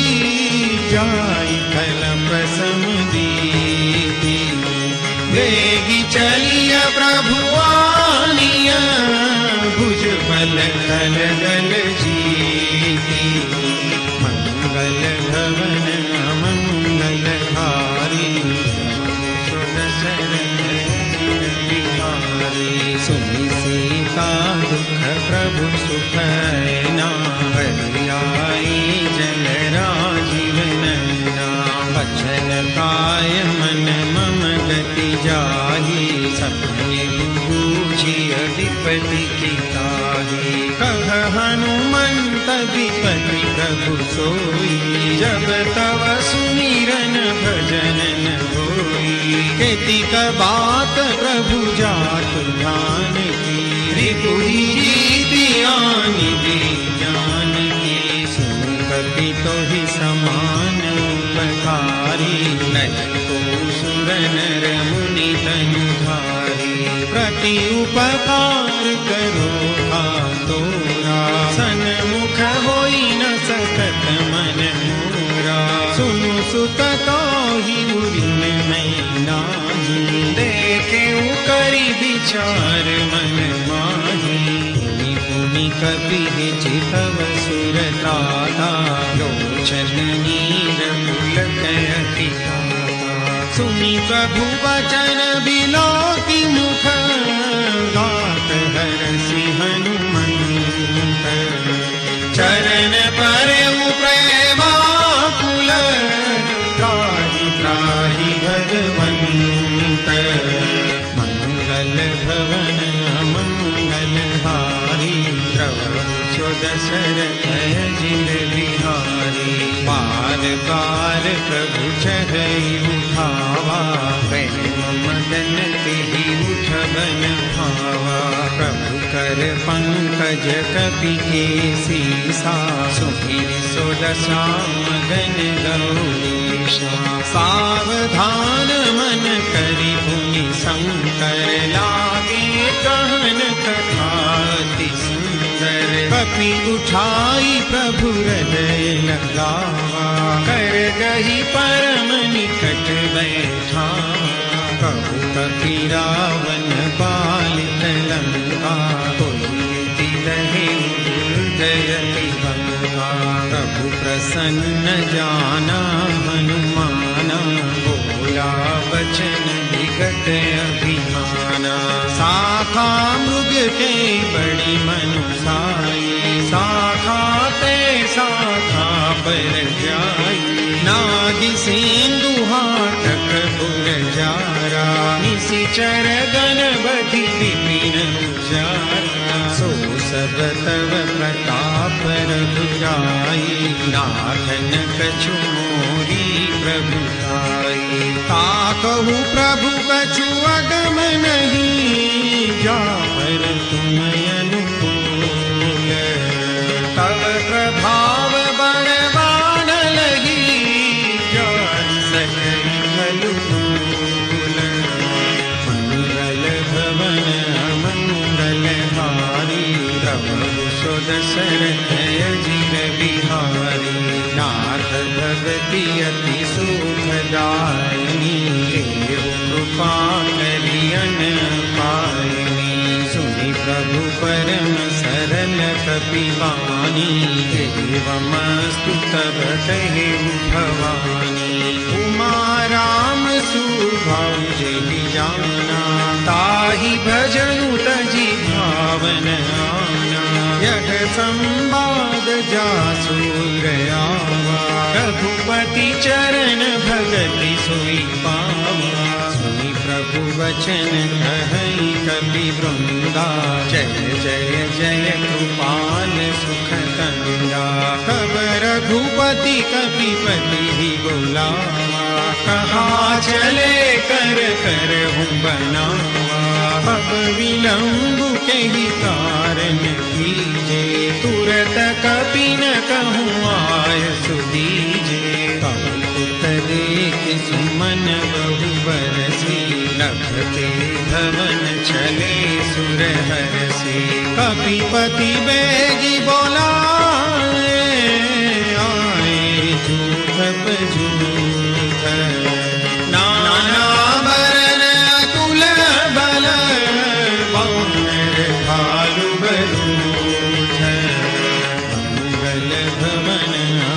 जाई कलप समदीति वेगी चलिया प्रभुआनिया भुज बल कल गल जीती मंगल भवन मंगलहारी सुदशरथ बिहारी सुनि सीता दुख प्रभु सुख ना हरियाई जल राजीव नैना वचन काय मन मम गति जाहि सपने रघुपति की ताही। कह हनुमंत विपति प्रभु सोई, जब तव सुमिरन भजन न होई। केतिक बात प्रभु जात ध्यान की, त्रिपुरी जीति आनि दी ज्ञान की। सुन कपि तोहि समान उपकारी, नहीं को सुर नर मुनि तनुधारी। प्रति उपकार करो तोरा, सन्मुख होई न सकत मन मोरा। सुनु सुत ताहि उरिन मैं नाही, देखे करि विचार मन माही। पुनि कपि चितव सुरताता, लोचन नीर पुलक अति गाता। सुनि प्रभु वचन बिलोकि मुख, गात हरसि हनुमंत। चरण परउ प्रेमाकुल, त्राहि त्राहि भगवंत। मंगल भवन मंगल हारी, द्रवहु दशरथ अजिर बिहारी। बार बार प्रभु चढ़ई उठावा, प्रेम मदन तेहि उठबन भावा। प्रभु कर पंकज कपि केसीसा, सुमिर सो दशा मगन गौरीशा। सावधान मन करि पुनि शंकर, लागे कहन कथा अति सुंदर। कपि उठाई प्रभु हृदय लगावा, कर गही परम निकट बैठावा। कहु कपि रावण पालित लंका, कोई रहे जयति बंका। प्रभु प्रसन्न जाना हनुमाना, बोला वचन विगत अभिमाना। शाखा मृग के बड़ी मनुसाई, शाखा ते शाखा पर जाई। नागि सिंधु हाटक गुरजारा, निशिचर गणपति विपिन उजारा। सो सब तव प्रताप रघुराई, नाथन कछु मोरी प्रभु ताई। ताकहु प्रभु कछु अगम नहीं, जापर तुम अनुकूल। तव प्रभाव बड़वान लगी, जान सकल खलु मूल। मंगल भवन मंगल हारी, प्रभु सो दशरथ अजिर बिहारी। नाथ भगति अति सुखदायिनी, देव कृपा करियन पायनी। सुनि प्रभु परम सरल कपिवानी, एवमस्तु तब कहेउ भवानी। उमा राम सुभाउ जेहि जाना, ताहि भजनु तजि भावन आना। यह संवाद जासु गयावा, रघुपति चरण भगति सोई पावा। सुनि प्रभु वचन कहई कपि वृंदा, जय जय जय कृपाल सुख कंदा। तब रघुपति कपिपति ही बुलावा, कहा चले कर कर हूँ बनावा। अब विलंब के ही कारण कीजे, तुरत कपि न कहूँ आय सुदीजे। कौतुक देख सुमन बहु बरसी, लखते धवन चले सुर हरसी। कपिपति बेगी बोलाए, आए झूठ पझूठ। नाना बरन अतुल बल, वानर भालु बरूठ। मंगल भवन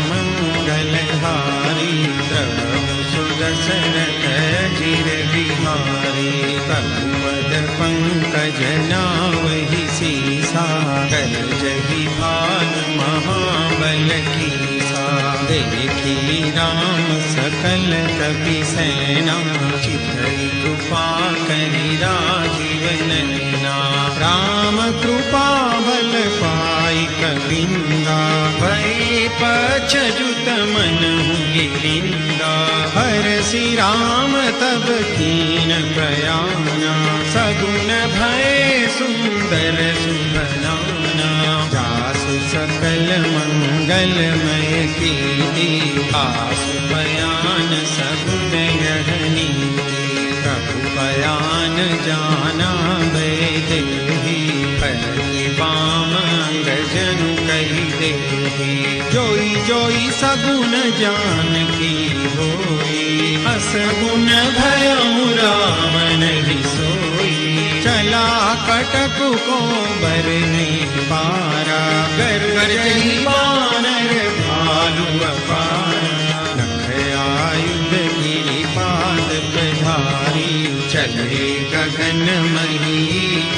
मंगल हारी, प्रभु सो दशरथ अजिर बिहारी। पद पंकज नावहि सीसा, कर जहि भाल महाबल कीसा। देखी राम सकल कपि सेना, चितई कृपा करि राजीव नैना। राम कृपा बल पाई कविंदा, भय पछजुत मनहु गिरिंदा। हरसि राम तब कीन बयाना, सगुन भय सुंदर सुभनाना। जासु सकल मंगलमय कीर्ति, आसु बयान सगुन यह नीति। प्रभु बयान जाना वैदेही, फलि बाम अंगजनु कहि देहि। जोई जोई सगुन जानकी होई, असगुन भयउ राम नहीं सोई। चला कटक को बर नहीं पारा, गरजहि बानर भालु अपारा। नख आयुध गिरिपाद प्रधारी, चले गगन मही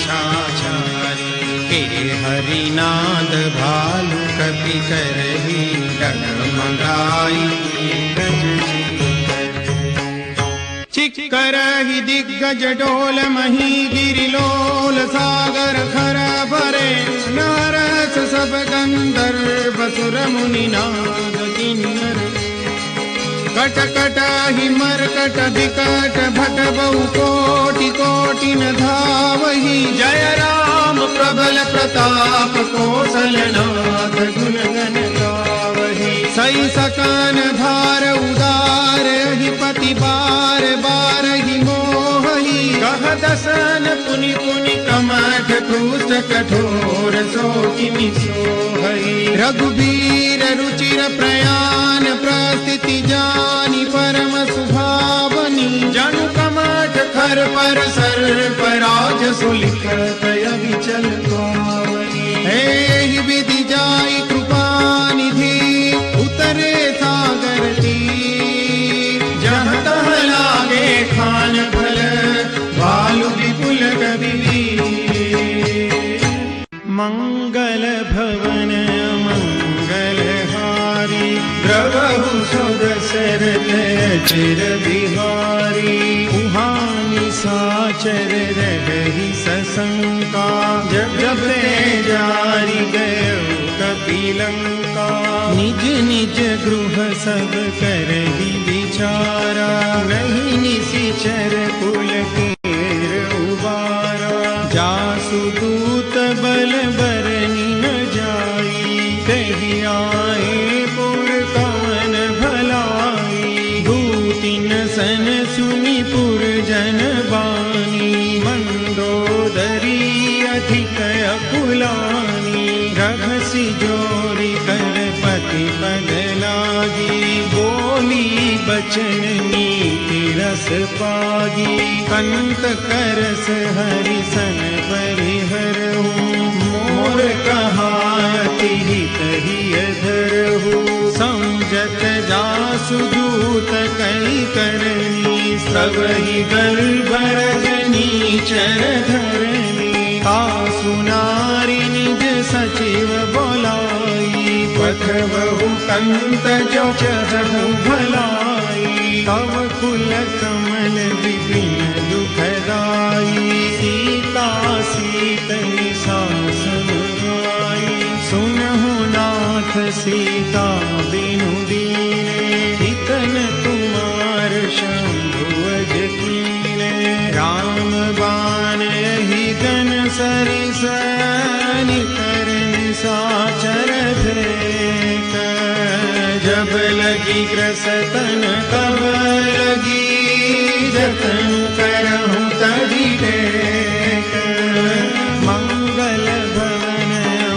छाछारी। हे हरिनाद भालु कपि करही, डगमगाई गज चिक्करहि दिग्गज डोल मही। गिरिलोल सागर खर भरे, नारस सब गंधर्व सुर मुनि नाग किन्नर। कट कट ही मरकट विकट भट बहु कोटि कोटि न धावहि। जय राम प्रबल प्रताप कौशलनाथ, गुण गण गावहि। सई सकन भार उदार, पति बार बार ही मोहि। कह दसन पुनि पुनि कमठ, क्रूस कठोर सो किमि सोहई। रघुबीर रुचिर प्रयाण, प्रस्थिति जानि परम सुभावनी। जनु कमठ खर पर सर्प, राज सुलिखत अभिचल पावनी। हे विधि जाई कृपा निधि, उतरे सागर तीर। जहाँ तहाँ लागे खान फल, भालु विपुल गतिवीर। मंगल भवन मंगल हारी, द्रवहु सो दशरथ चिर बिहारी। उहानि साचर रही सशंका, जब जब ते जारी गयो कपिलंका। निज निज गृह सब करहि विचारा, नहीं निशिचर कुल केर उबारा। जासु दूत बल बरनि न जाई, कहि आए पुर कवन भलाई। दूतिन सन सुनि पुर जन बानी, मंदोदरी अधिक अकुलानी। रघसि जोरी कर पति पद लागी, बोली बचन नीति रस पागी। कंत करस हरि सन परिहरहु, मोर कहायति हित हिय धरहु। समझत जासु दूत कई करनी, सबहि गर्भ रजनी चर धरनी। तासु नारी निज सचिव बोलाई, पठबहु कंत जो चहु भलाई। तव कुल कमल विपिन दुखदाई, सीता सीतनि शासन गाई। सुनहु नाथ सीता बिनु दीने, हितन तुमार शंभु अज कीने। राम बाण ही गन सरिस, निकरन साचर भेक। जब लगी ग्रसतन तब लगी, जतन करहु तहि टेक। मंगल भवन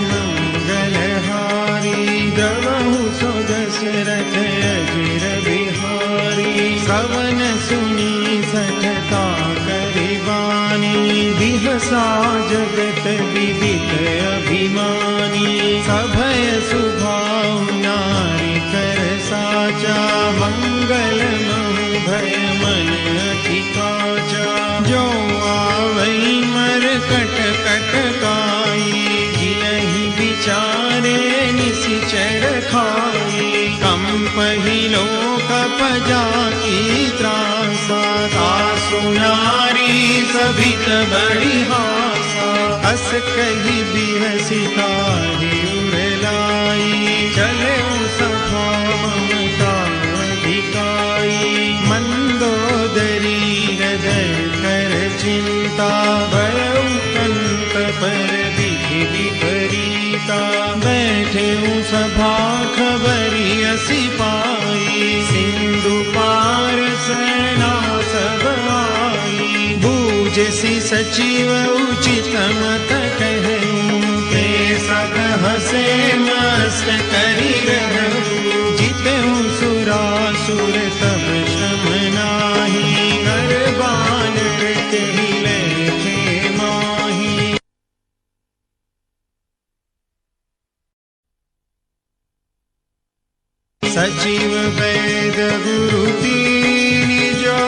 मंगल हारी, द्रवहु सो दशरथ अजिर बिहारी। श्रवण सुनी सठता करिवानी, बिहसा जगत विदित अभिमानी। सभय सुभाव नारी कर साचा, मंगल महु भय मन अति काचा। जो आवई मरकट कट काई, जियहि विचारे निशिचर शर खाई, कंपहि लोक पजा की त्रासा, सासु नारी सभित बड़ी हासा, हस कही बिहसी ताहि उरलाई, चले सभा ममता अधिकाई, मंदोदरी हृदय कर चिंता, भयउ कंत पर विधि विपरीता, बैठे सभा खबरी असी पाई, सिंधु पार सेना सब आई, बूझसी सचिव उचित मत कहूँ, ते सब हसे मस्त करी रहूँ, जितहूँ सुरासुर तब श्रम नाही, कर बानर कही लेखे माही। सचिव वैद गुरु तीन जो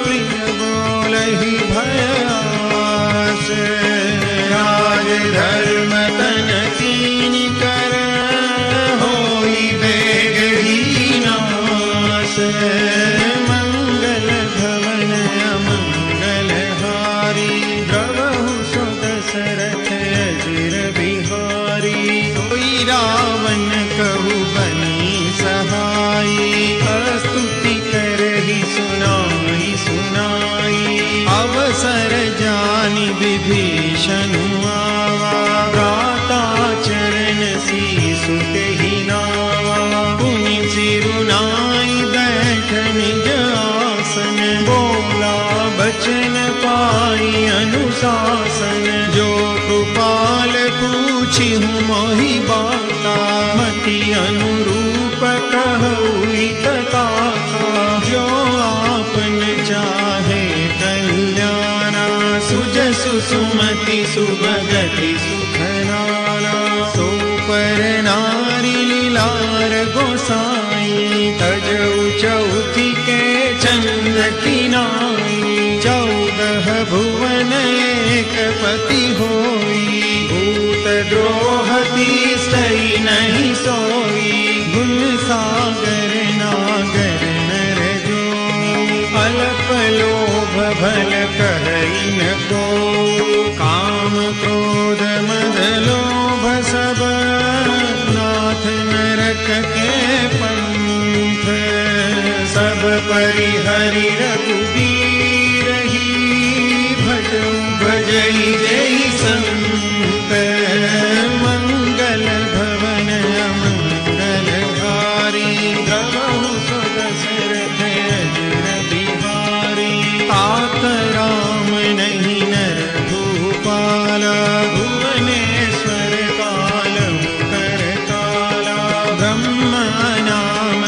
प्रिय बोलहि भयास, राज धर्म तन तीन कर होई वेग ही नाश, मंगल भवन अमंगल हारी, द्रवहु सो दशरथ अजिर बिहारी, सोई रावण कहु बनी सहाई, स्तुति करहि सुनाई सुनाई, अवसर जानि विभीषण आवा, भ्राता चरण सीसु तेहि नावा, पुनि सिरुनाई बैठ निज आसन, बोला बचन पाई अनुशासन, जो कृपाल पूछिहु मोहि बाता, मति अनुरूप कहूई तथा, जो आपन चाहे कल्याणा, सुजसु सुमति सुभगति सुखनाना, सो पर नारी लीलार गोसाई, तजऊ चौथी के चंद की नाई, 14 भुवन एक पति होई, भूत द्रोह तिष्ठई नहीं सोई, गुण सागर नागर नर जो, अल्प लोभ भल कहई न को, काम क्रोध मद लोभ सब नाथ नरक के पंथ, सब परिहरि रघुबीर ही, भजऊ भजई जय संत, मंगल भवन अमंगल हारी, द्रवहु सो दशरथ अजिर बिहारी, तात राम नहीं नर भूपाला, भुवनेश्वर कालहु करताला, ब्रह्म नाम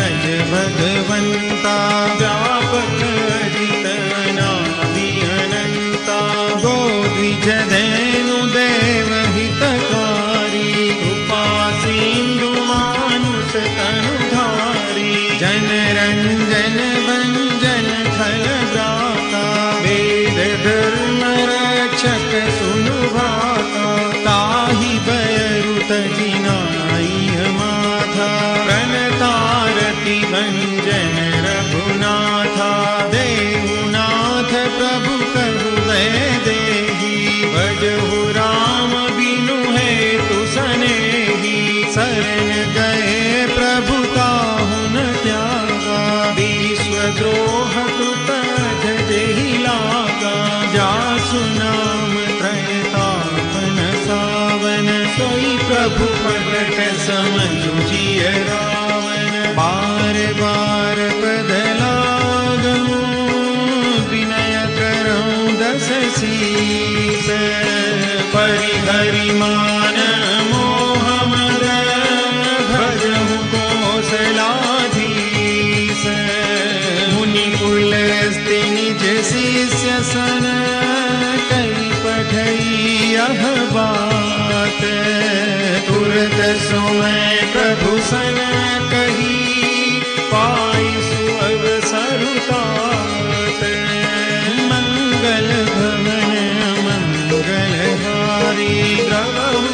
अज भगवंता, व्यापक अजित अनादि अनंता, गोद्विज धेनु देव हितकारी, कृपा सिंधु मानुष तनुधारी, जन रंजन भंजन खल जाता, वेद धर्म रक्षक सुनु भाता, ताहि बयरु तजिनाई माथा, प्रणतारति भंजन रघुनाथा, देहुनाथ प्रभु कहु वै देहि, भजहु राम बिनु हेतु सनेहि, शरण गए प्रभु ताहु न त्यागा, विश्वद्रोह कृत जेहि लागा, जासु नाम त्रयतापन सावन, सोई प्रभु प्रगट समझु जिय रावण, बार बार पद लागहु, विनय करऊं दस शीस, परिहरि मान मोह मद, भजहु कौशलाधीश, मुनि कुल स्ति निज शिष्य सन, कई पठई यह बात, तुरत सोमै प्रभु सन कही, पाई सुअवसर तात, मंगल भवन मंगल हारी, द्रवहु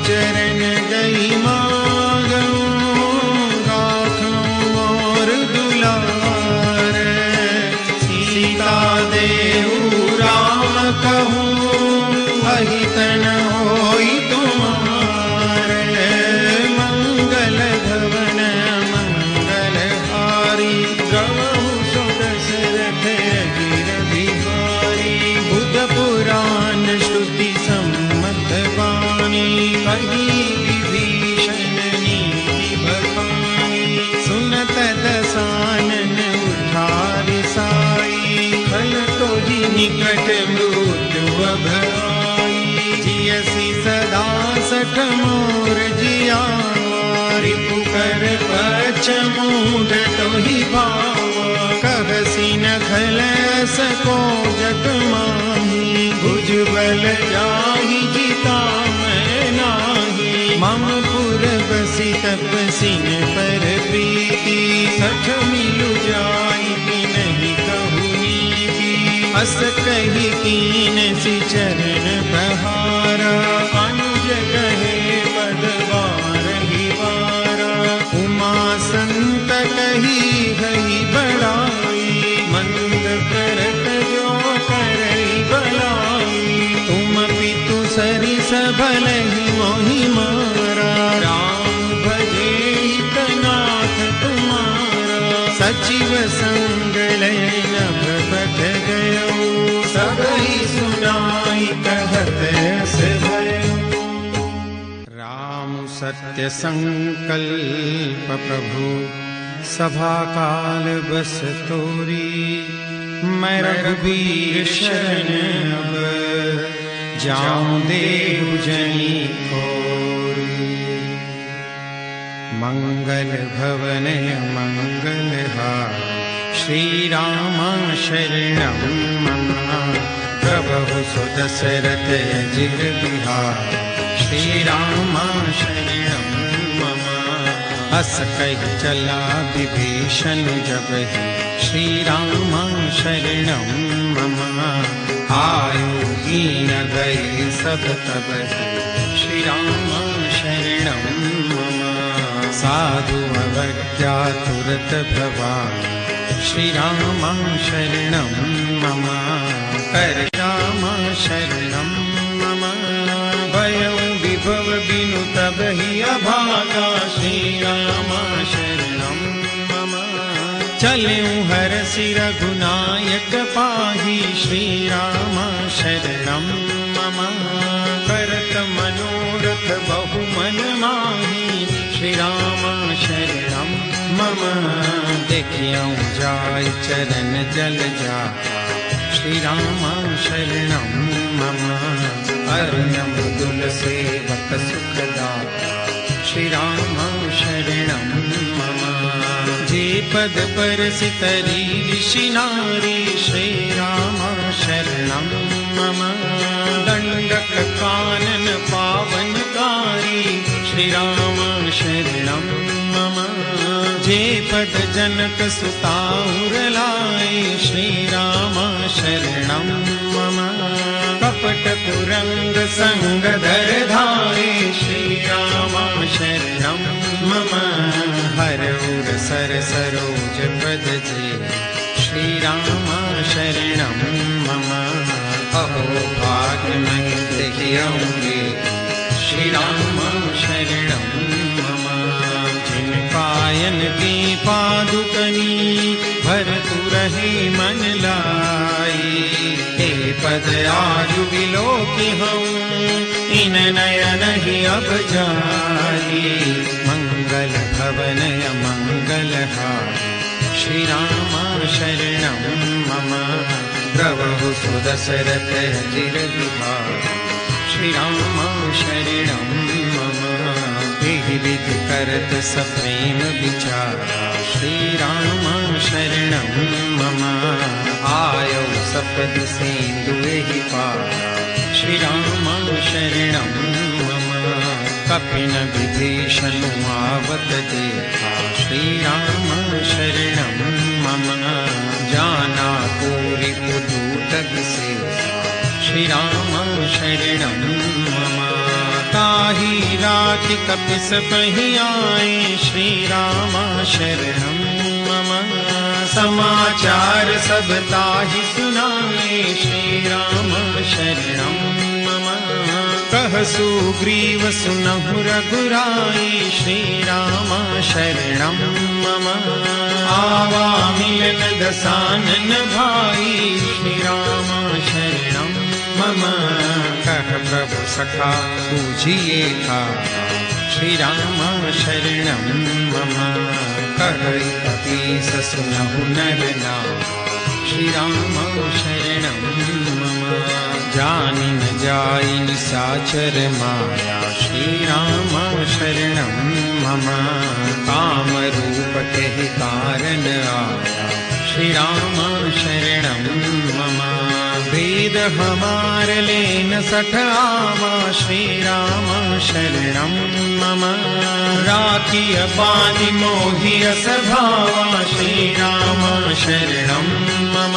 चरण गई मागऊं, राखूं मोर दुलार। सीता देहु राम कहूँ, अहितन होई तुम्हारे। मंगल भवन मंगलहारी, द्रवहु सो दशरथ अजिर बिहारी। बुध पुराण श्रुति सम्मत वाणी, कही विभीषण नीति बखानी। सुनत दसानन उठार साई, खल तोहि निकट मृत्यु अभय। जियसि सदा सठ मोर जियारी, पुकर पच मूढ़ तोहि भावा। कहसी न खलस को जग माही, भुजबल जाहि जिता मैं नाही। मम पुर बसी तपसिन पर प्रीति, सठ मिलु जाई नहीं कहु नीति। अस कही कीन सि चरण बहारा, अनुज कहे पद बारहि बारा। उमा संत कही हई बड़ाई, मंद करत जो करई बलाई। तुम पितु सरिस भलहि मोहि मारा, राम भजे हितनाथ तुम्हारा। सचिव संग लय नभ पठ गयो, सबहि सुनाई कहत अस भयो। राम सत्य संकल्प प्रभु, सभा काल बस तोरी। मैं रघुबीर शरण अब, जाऊं देहु जनी खोरी। मंगल भवन मंगलहार, श्री राम शरणं मम। प्रभु सु दशरथ अजिर बिहार, श्री राम शरणं मम। अस कहि चला विभीषण जबहि, श्री राम शरणं मम। आयु दीन गए सब तबहि, श्री राम शरणं मम। साधु अवज्ञा तुरत भवानि, श्री राम शरणं मम। कर राम शरणं मम। भयं विभव बिनु तबहि अभागा, श्री राम शरणं मम। चलऊं हरषि रघुनायक पाहि, श्री राम शरणं मम। करत मनोरथ बहु मन माहि, श्री राम शरणं मम। देखियौ जाय चरण जल जाता, श्री राम शरणं मम। अरुण मृदुल सेवक सुखदाता, श्री राम शरणं मम। जे पद परसितरी ऋषि नारी, श्री राम शरणं मम। दंडक कानन पावनकारी, श्री राम शरणं मम। जे पद जनक सुता उर लाए, श्री राम शरणं मम। कपट कुरंग संग धर धारे, श्री राम शरणं मम। हर उर सर सरोज पद जे, श्री राम शरणं मम। अहो भाग्य मैं देखियौंगे, श्री राम शरणं मम। जिन पायन की पादुकनी, भरतु रहे मन लाई। हे पद आजु विलोकि हूँ, इन नयन ही अब जाई। मंगल भवन मंगलहारी, श्री राम शरणं मम। प्रभु सु दशरथ अजिर बिहारी, श्री राम शरणं मम। एहि विधि करत सप्रेम विचारा, श्री राम शरणं मम। आयौ सपदि सेंदु एहि पारा, श्री राम शरणं मम। कपिन विभीषण आवत देखा, श्री राम शरणं मम। जाना पूरी पुदूत विशेषा, श्री राम शरणं मम। ताही राखी कपिस पही आए, श्री राम शरणम मम। समाचार सब ताहि सुनाए, श्री राम शरणम मम। कह सुग्रीव सुनहु रघुराई, श्री राम शरणम मम। आवा मिलन दसानन भाई, श्री राम शरणम मम। कह प्रभु सखा पूजिए था, श्री राम शरणम मम। कह कपीस सुनहु नर नाम, श्री राम शरणम मम। जानि न जाई निशाचर माया, श्री राम शरणम मम। काम रूप कहि कारण आया, श्री राम शरणम मम। वेद हमार लेन सठ आवा, श्री राम शरणम मम। राखिय बानि मोहिय सभावा, श्री राम शरणम मम।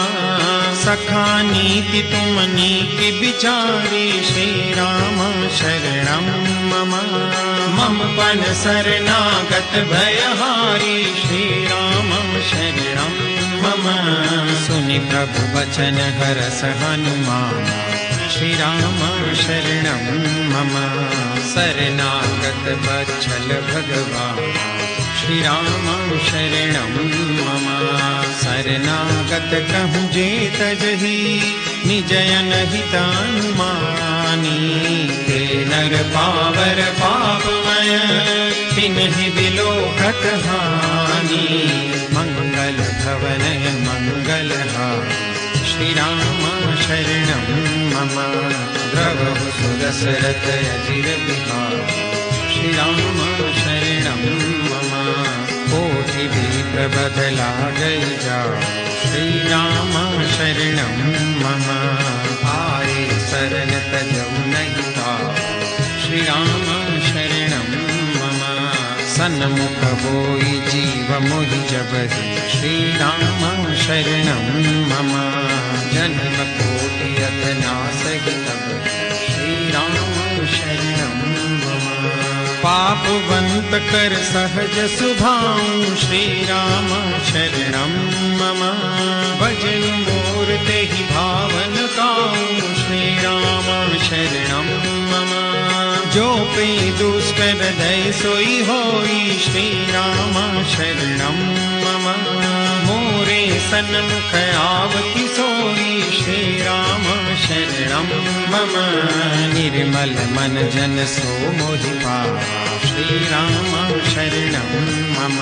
सखा नीति तुम नीति विचारी, श्री राम शरणम मम। मम पन शरणागत भयहारी, श्री राम शरणम मम। सुनि प्रभु वचन हरस हनुमान, श्री राम शरणम मम। शरणागत वत्सल भगवान, श्री राम शरणम मम। शरणागत कहूँ जे तजहि, निजयन हितानुमानी। ते नर पावर पापमय, तिन्हि बिलोकत हानि। मंगल भवनय मंगलहारी, श्री राम शरणम मम। द्रवहु सुदशरथ अजिर बिहारी, श्री राम शरणम मम। कोटि विप्र बदला गई जाओ, श्री राम शरणम मम। आए शरण तजौ नहीं ताओ, श्री राम शरणम मम। सन्मुख बोई जीव मोहि जबहि, श्री राम शरणम मम। जन्म कोटि अथ नासहि तब, श्री राम शरणम मम। पापवंत कर सहज सुभाऊ, श्री राम शरणम मम। भजन मोर तेहि भावन ताऊ, श्री राम शरणम मम। जो पे दुष्ट हृदय सोई होई, श्री राम शरणम मम। मोरे सन्मुख आवति सोई, श्री राम शरणम मम। निर्मल मन जन सो मोहि पावा, श्री राम शरणम मम।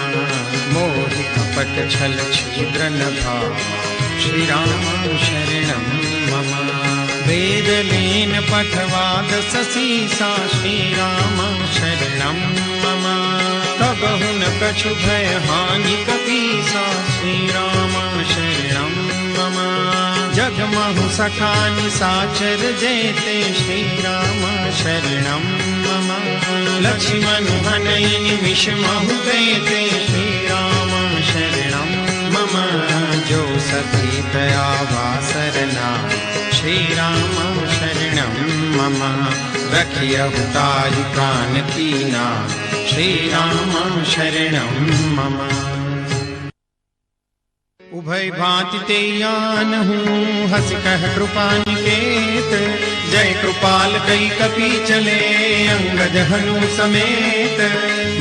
मोहि कपट छल छिद्र न भावा, श्री राम शरणम मम। वेद लेन पठवाद ससीसा, श्री राम शरणम मम। कबहु न कछु भय हानि कपीसा, श्री राम शरणम मम। जगमहु सखा निशाचर जेते, श्री राम शरणम मम। लक्ष्मण हनहि निमिष महु देते, श्री राम शरणम मम। जो सती दयावा सरना, श्री राम शरणम मम। रखियहु ताहि प्राण कीना, श्री राम शरणम मम। उभय भांति ते आनहु, हस कह कृपा निकेत। जय कृपाल कई कपि चले, अंगद हनु समेत।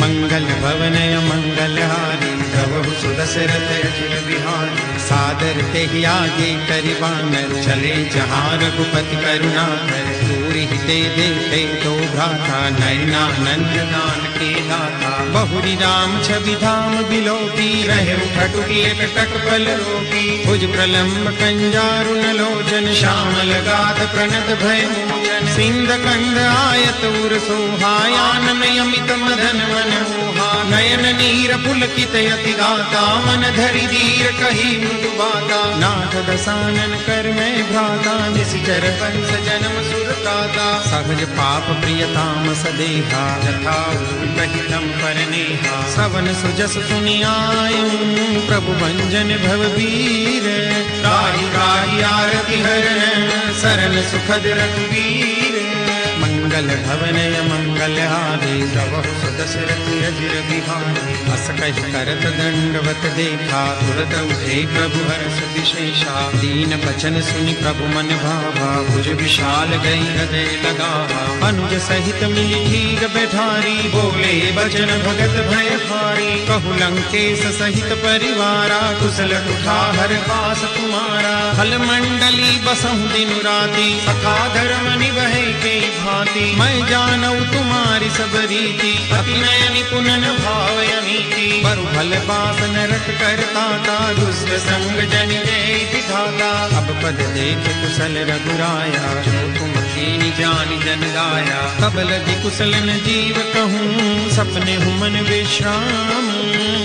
मंगल भवनय मंगलहारी, प्रभु सुदशरथ अजिर बिहारी। सादर तेहि आगे करिबानर, चले जहाँ रघुपति करुणाकर। दूरि ते देखे तो भ्राता, नयनानंद नान के दाता। बहुरी राम छवि धाम बिलोकी, रहे खटुकी एक टक बल रोकी। भुज प्रलम्ब कंजारुन लोचन, श्यामल गाध प्रणत भय मोचन। सिंध कंद आयत उर सोहायानन यमित मदन मन मोहा। नयन नीर पुलकित यति गाता, मन धरि धीर कही मृदु बाता। नाथ दसानन कर मैं भ्राता, निश्चर वंश जन्म सुरताता। सहज पाप प्रियताम सदेहा, जथा कहितम परनेहा। सवन सुजस सुनि आयु, प्रभु भंजन भवबीर। राहि राहि आरति हरण, सरन सुखद रघुवीर। मंगल मंगल भवनय मंगलहारी प्रभु सुदशरथ अजिर बिहारी। अस कहि करत दंडवत देखा तुरत उठे प्रभु हर्ष विशेषा। दीन बचन सुनि प्रभु मन भावा भुज विशाल गई हृदय लगावा। अनुज सहित मिली ठीक बैठारी बोले बचन भगत भय हारी। कहु लंकेश सहित परिवारा कुशल कुठार पास तुम्हारा। फल मंडली बसहु दिन राति सखा धर्म निभै के भांति। मैं जानऊ तुम्हारी सब रीति अति नय निपुणन भाव अनीति। बरु भल पास नरक करता था दुष्ट संग जन जय विधाता। अब पद देख कुशल रघुराया जो तुम कीनी जानी जन गाया। तब लगी कुशल न जीव कहूँ सपने हूँ मन विश्राम।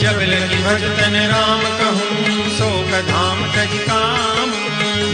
जब लगी भजतन राम कहूँ शोक धाम तज काम।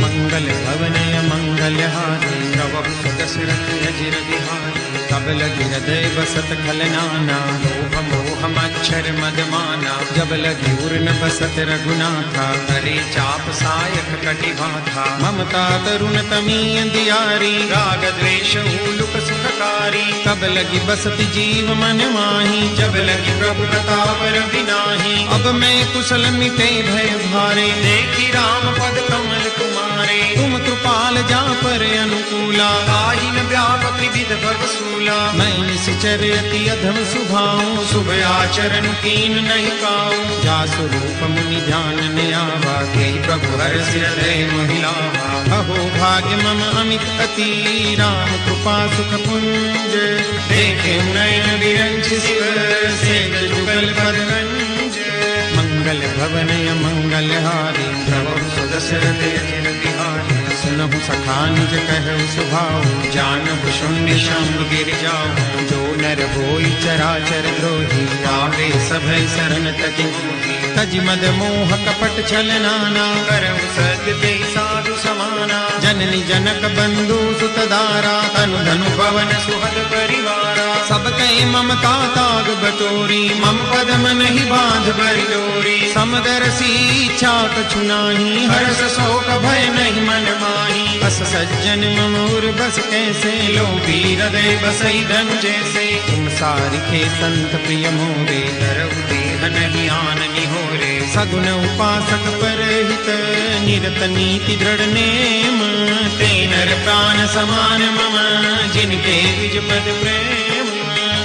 मंगल भवनय मंगलहारी प्रभु सुदशरथ अजिर बिहारी। तब लगी हृदय बसत खल नाना लोभ मोह मच्छर मद माना। जब लगी उर्न बसत रघुनाथा करे चाप सायक कटि भाथा। ममता तरुण तमीय दियारी राग द्वेष हुलुक सुखकारी। तब लगी बसत जीव मन माही जब लगी प्रभु प्रताप बिनाही। अब मैं कुशल मिटे भय भारे देखी राम पद कमल तुम्हारे। तुम कृपाल जा पर अनुकूला ताहि न व्यापक त्रिविध भवसूला। मैं निश्चर अति अधम सुभाऊं शुभ आचरण कीन नहीं पाऊं। जा स्वरूप मुनि ध्यान न आवा के प्रभु हर्ष हृदय महिलावा। अहो भाग्य मम अमित अति राम कृपा सुख पुंज। देखे नयन विरंच शिव सेज जुगल पदरंज। मंगल भवनय मंगलहारी प्रभु सुदशरथ अजिर बिहारी। सुनहु सखा निज कहु सुभाऊ जानहु शून्य शंभ गिर जाऊ। जो नर होई चराचर द्रोही आवे सभय शरण तज मोही। तज मद मोह कपट छल नाना करहु सत्य ते साधु समाना। जननी जनक बंधु सुत दारा तनु धनु पवन सुहद परिवारा। सब कहे ममता ताग बटोरी मम पद मन ही बांध बरि डोरी। समदर्शी इच्छा कछु नाही हर्ष शोक भय नहीं मन माही। अस सज्जन मम उर बस कैसे लोभी हृदय बसई धन जैसे। तुम सारिखे संत प्रिय मोरे धरऊ देह नहीं आन निहोरे। सगुन उपासक परहित निरत नीति दृढ़ नेम। ते नर प्राण समान मम जिनके विज पद प्रेम।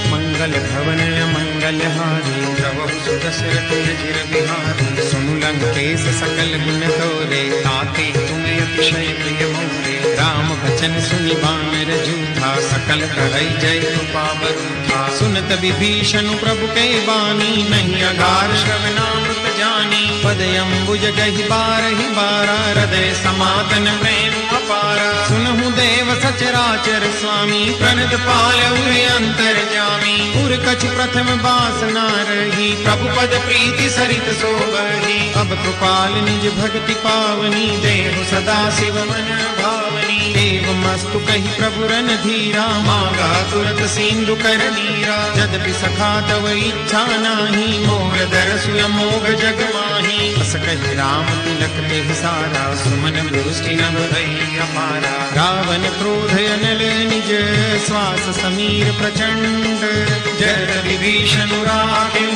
मंगल भवनय मंगलहारी प्रभु सुदशरथ अजिर बिहारी। सुनु लंकेश सकल गुण तोरे ताते तुम अतिशय प्रिय मोरे। राम बचन सुनि बानर जूठा सकल कहै जय कृपा बरूठा। सुनत विभीषण प्रभु के बानी नहीं अगार श्रवणामृत जानी। पद अम्बुज गहि बारहि बारा हृदय समातन प्रेम अपारा। सुनहु देव सचराचर स्वामी प्रणत पालउ अंतर जामी। उर कछु प्रथम बासना रही प्रभु पद प्रीति सरित सोबही। अब कृपाल निज भक्ति पावनी देहु सदा शिव मन भावनी। एवं मस्तु कही प्रभु रन धीरा मांगा तुरत सिंधु कर नीरा। यद्यपि सखा तव इच्छा नाही मोर दरसु अमोघ जग माही। अस कहि राम तिलक ते सारा सुमन दृष्टि नभ भई अपारा। रावण क्रोध अनल निज श्वास समीर प्रचंड। जय विभीषण राखें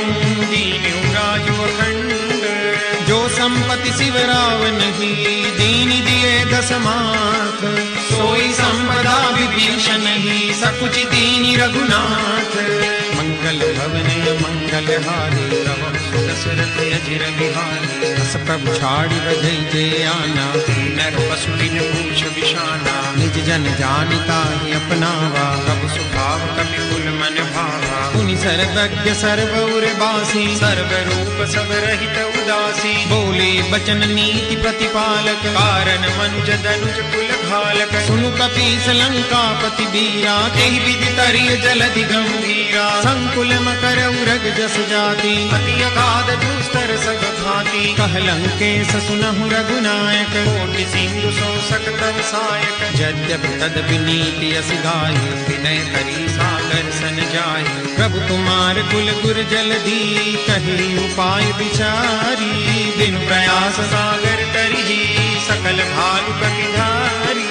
दीन्यु राजु अखंड। जो संपत्ति शिव रावण ही दीन दिए दस माथ। सोई संपदा विभीषण ही सकुच दीनि रघुनाथ। मंगल भवनय मंगलहारी प्रभु सुदशरथ अजिर बिहारी। अस प्रभु छाड़ी बधई जे आना नर पशु दिन पूछ विशाना। निज जन जानिता ही अपनावा प्रभु स्वभाव कपि कुल मन भावा। पुनि सर्वज्ञ सर्वौर बासी सर्व रूप सब रहित उदासी। बोले बचन नीति प्रतिपालक कारण मनुज धनुज कुल घालक। सुनु कपीस लंकापति बीरा तेहि विधि तरिय जलधि गंभीरा। संकुल मकर उरग जस जाति अति अगाध दुस्तर सब भांति। कह लंकेश सुनहु रघुनायक कोटि सिंधु सो सकतव सायक। यद्यपि तदपि नीति अस गाई विनय करी सागर सन जाई। प्रभु तुम्हार कुल गुर जलधि कही उपाय विचारी। बिनु प्रयास सागर तरिहि सकल भालु कपिधारी।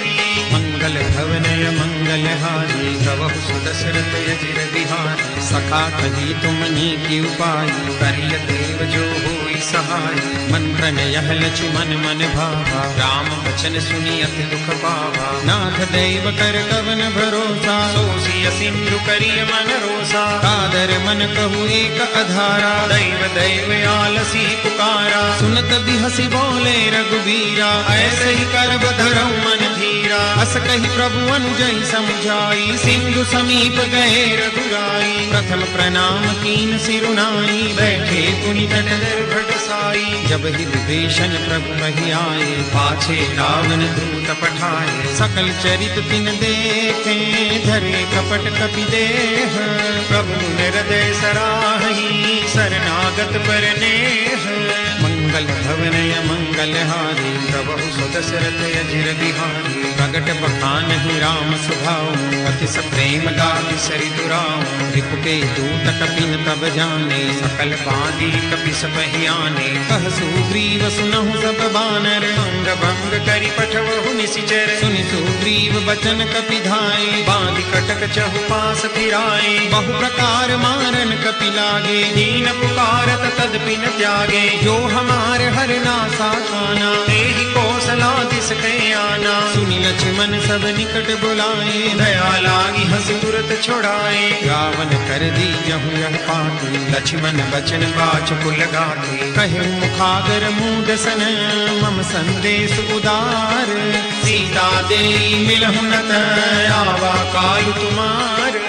मंगल भवनय मंगलहारी प्रभु सुदशरथ अजिर बिहारी सखा कही तुमनी की उपाय करिय देव जो होई सहाय मंत्र यह लक्ष्मण मन भावा राम वचन सुनी अति दुख पावा नाथ देव कर कवन भरोसा सोसिय सिंधु करिय मन रोसा कादर मन कहु एक अधारा दैव दैव आलसी पुकारा सुनत बिहसी बोले रघुबीरा ऐसे ही कर बधरऊ मन धीरा अस कही प्रभु अनुजई समझाई सिंधु समीप गए रघुराई प्रथम प्रणाम कीन सिरुनाई बैठे पुनि तट निर्भट साई जब ही विभीषण प्रभु कही आए पाछे रावण दूत पठाए सकल चरित तिन देखे धरे कपट कपि देह प्रभु हृदय सराही शरणागत पर नेह मंगल भवनय मंगलहारी प्रभु सुदशरथ अजिर बिहारी प्रगट बखान ही राम सुभाऊ अति प्रेम दाति सरि दुराऊ रिपुके दूत कपिन तब जाने सकल बांधी कपि सपहियाने कह सुग्रीव सुनहु सब बानर अंग भंग करि पठवहु निशिचर सुनि सुग्रीव बचन कपि धाये बांधि कटक चहु पास फिराए बहु प्रकार मारन कपि लागे दीन पुकारत तदपि न त्यागे जो हमार हर नासा खाना तेहि कौशलादिस कै आना सुनि लक्ष्मण सब निकट बुलाए दया लागी हंस तुरत छोड़ाए रावण कर दी जहु यह पाती लक्ष्मण बचन बाचकुल गाते कहे मुखागर मूड सन मम संदेश उदार सीता दे मिलहु नत आवा कालु तुम्हार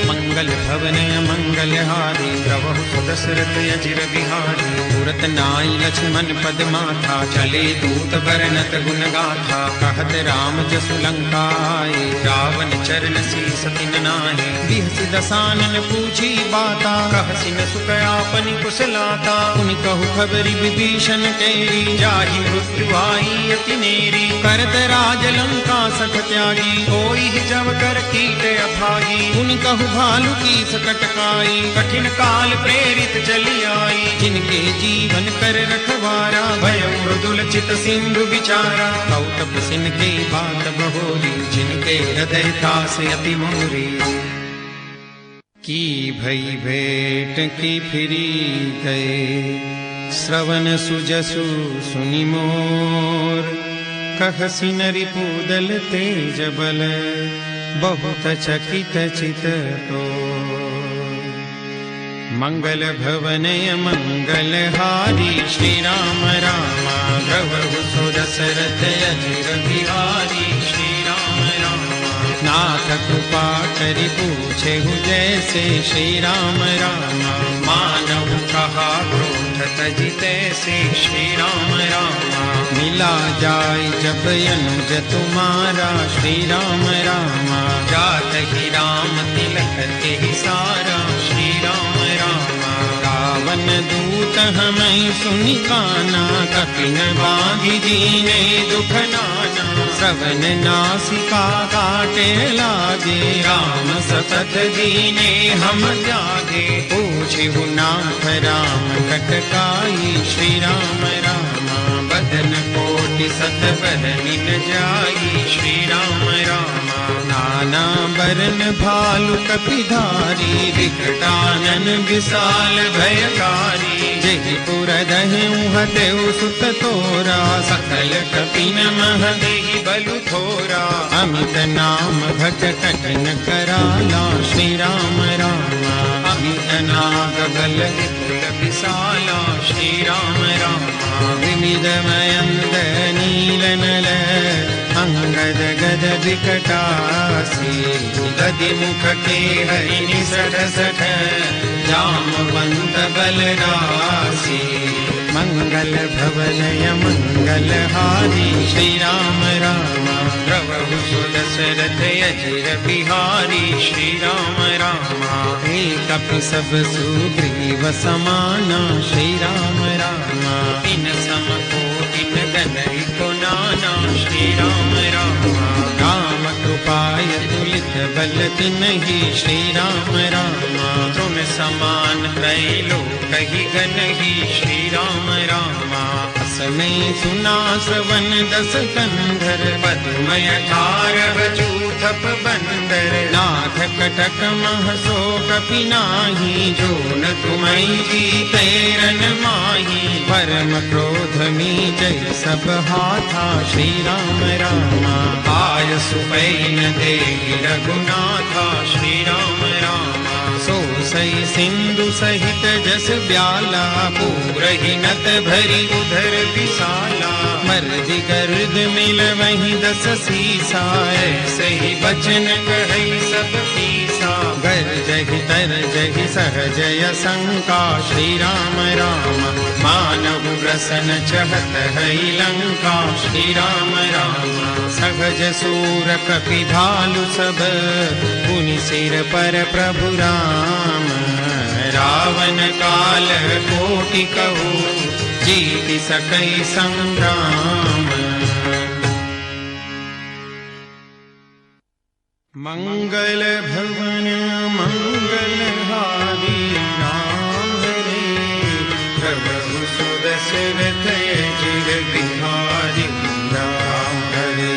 मंगल भवनय मंगलहारी प्रभु सुदशरथ अजिर बिहारी तुरत नाई लक्ष्मण पद माथा चले दूत बरनत गुण गाथा कहत राम जसु लंका आए रावण चरण शीस तिन नाहि बिहसि दसानन पूछी बाता कहसि न सुख आपनि कुशलाता उनि कहु खबरि विभीषण केरी जाहि मृत्यु आई अति नेरी करत राज लंका सख त्यागी कोई जब कर कीट अभागी उनि कहु भालु की सकटकाई कठिन काल प्रेरित चली आई जिनके जीवन कर रखवारा भय मृदुल चित सिंधु विचारा कौतप सिन के बात बहोरी जिनके हृदय तास अति मोरी की भई भेंट की फिरी गए श्रवण सुजसु सुनि मोर कहसि नरि पूदल तेज बल बहुत चकित चित तो मंगल भवनय मंगलहारी श्री राम रामा प्रभु सुदशरथ अजिर बिहारी श्री राम रामा नाथ कृपा करि पूछे जैसे श्री राम रामा मानव कहा क्रोध तजि तैसे श्री राम रामा मिला जाय जब अनुज तुम्हारा श्री राम रामा जात ही राम तिलक के ही सारा श्री राम रामा रावण दूत हमें सुनि काना कपिन बांधि दीने दुख नाना श्रवण नासिका काटे लागे राम सतत दीने हम जागे पूछहु नाथ राम कटकाई श्री राम रामा बदन कोटि सत बरनि न जाई श्री राम रामा नाना बरन भालु कपिधारी विकटानन विशाल भयकारी जहि पुर दहु हतेउ सुत तोरा सकल कपिन मह देहि बलु थोरा अमित नाम भट कठिन कराला श्री राम रामा अमित नाग बल विपुल विशाला श्री राम रामा विमिद मयंद नील नल अंगद गद विकटासी गदि मुख के हरि निसठ सठ जामवंत बलरासी मंगल भवनय मंगलहारी श्री राम रामा प्रभु सुदशरथ अजिर बिहारी श्री राम रामा एक सब सुग्रीव समाना श्री राम रामा इन सम कोटिन गनहि को नाना श्री राम रामा राम कृपाय तुलित बल तिन्हि श्री राम रामा तुम समान त्रैलोक ही गनहि श्री राम रामा अस में सुना श्रवण दस कंधर, पद्मय ठारव चूथप बंदर, नाथ कटक महसो कपि नाही, जो न तुम्हें जीते रन माही, परम क्रोध में जय सब हाथा, श्री राम रामा आय सुपैन देहि रघुनाथा, श्री राम रामा सो सई सिंधु सहित जस ब्याला, पूरहि नत भरी उधर विशाला, मर्दि गर्द मिल वही दस सीसा, ऐसे बचन कहई सब पीसा, गरजहि तरजहि सहजय शंका, श्री राम राम मानव रसन चहत है लंका, श्री राम राम सहज सूर कपि भालु सब, पुनि सिर पर प्रभु राम, रावण काल कोटि कहू, जीति सकई संग्राम। मंगल भवन मंगलहारी, राम हरे प्रभु सुदशरथ अजिर बिहारी, राम हरे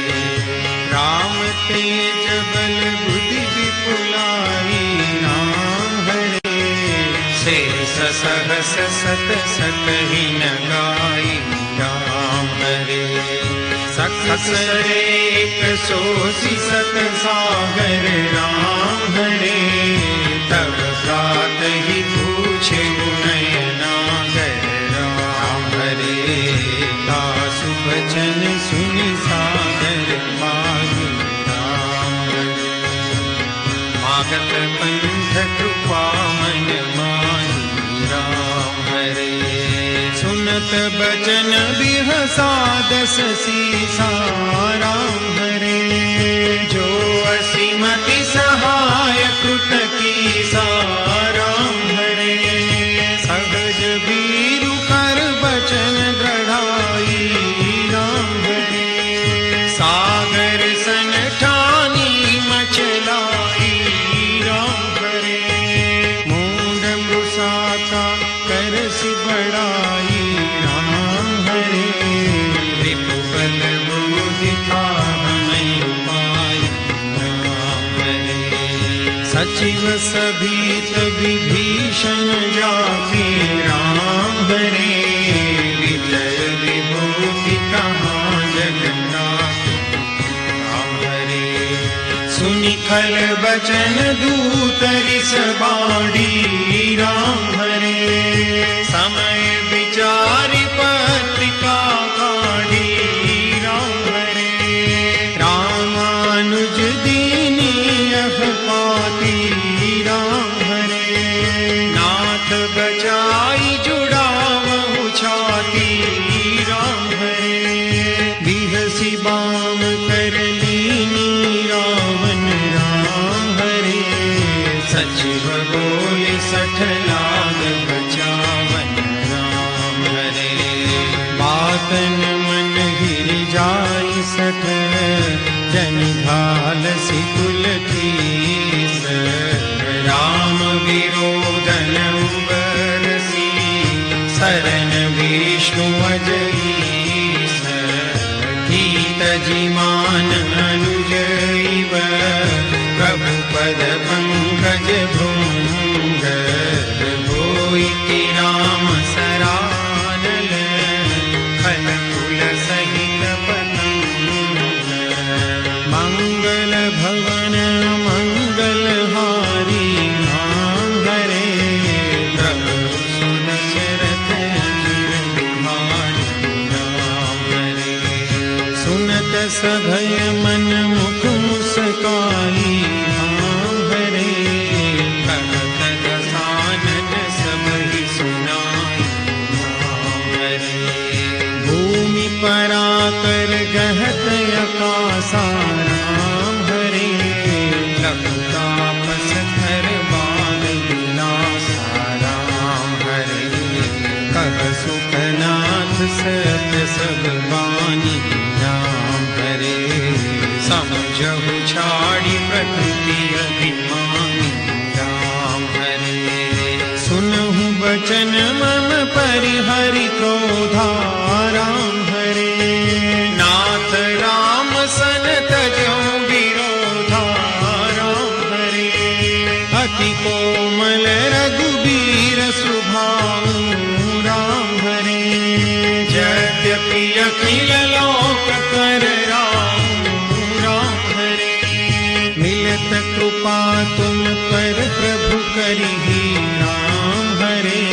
राम तेज बल बुद्धि विपुलाई, राम हरे शेष सहस सत सकहि न गाई, राम हरे सकसरेक सोसी सत सागर, राम हरे तब प्रात ही पूछे नयनागर, राम हरे दासु बचन सुनि सागर पाहि, राम हरे मागत पंथ कृपा मन माहि, राम हरे सुनत बचन बिहसा दस सीसा, राम हरे जो असीमति सहाय कृत कीसा, राम हरे सहज वीरु कर बचन दृढ़ाई, राम हरे सागर सन ठानी मचलाई, राम हरे मूढ़ मृषाता करसि बड़ाई, राम हरे रिपु बल बुद्धि नहीं पाई, राम हरे सचिव सभीत विभीषण जाति, राम हरे विजय विभूति कहाँ जगन्नाथ, राम हरे सुनि खल बचन दूतरिस बाड़ी, राम हरे समय विचारि पत्रिका काढ़ी, राम हरे रामानुज दीनी यह पाती, राम हरे नाथ बचाई जुड़ावहु छाती, राम हरे बिहसी बाम कर लीनी रावण, राम हरे सचिव बोले सठ लाग बचावन, राम हरे बातन मन गिर जाई सठ, जनि घाल सिकुल कीस, राम विरोधन उबरसी, शरण विष्णु अजईस, गीत जिमान अनुजैव, प्रभु पद पंकज भृंग, होइति राम सरानल, खल कुल सहित पतंग, मंगल भवन मंगलहारी, राम हरे प्रभु सुदशरथ अजिर बिहारी, राम हरे सुनत सभय मन मुख मुस्काई, राम हरे कहत दसानन सब ही सुनाई, राम हरे भूमि पराकर गहत आकाशा, राम हरे लखतापस धर बाल विलासा, राम हरे कह सुखनाथ सत्य सब बानी, राम हरे समझहु छाड़ी प्रकृति अभिमानी, राम हरे सुनहु बचन मम परिहरि क्रोधा, राम भाऊं राम हरे। यद्यपि अखिल लोक कर राम हरे। मिलत कृपा तुम पर प्रभु करिहि राम हरे।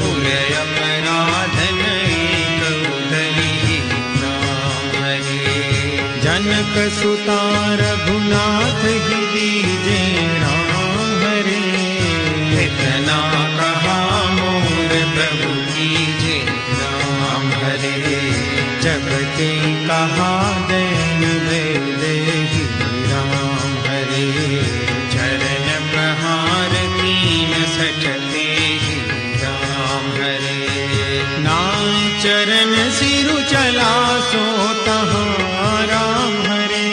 भूलय अपराध नहीं करुधरिहि राम हरे। जनक सुता रघुनाथ ही दीजे राम हरे। इतना कहा मोर प्रभु कीजे राम हरे। जब ते कहा दैन देहि राम हरे। चरण प्रहार कीन सचते राम हरे। नाम चरण सिरु चला सो तहाँ राम हरे।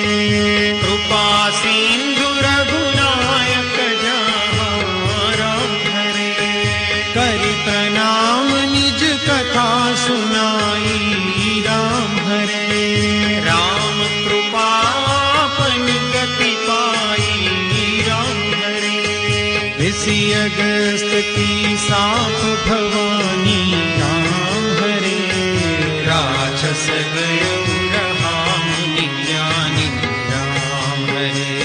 कृपा सिंधु रघुनायक जहाँ राम हरे। करि प्रणाम निज कथा सुनाई राम हरे। राम कृपा अपन गति पाई राम हरे। ऋषि अगस्त की साप भवानी राम हरे। राक्षस गयो रहा मुनि ज्ञानी राम हरे।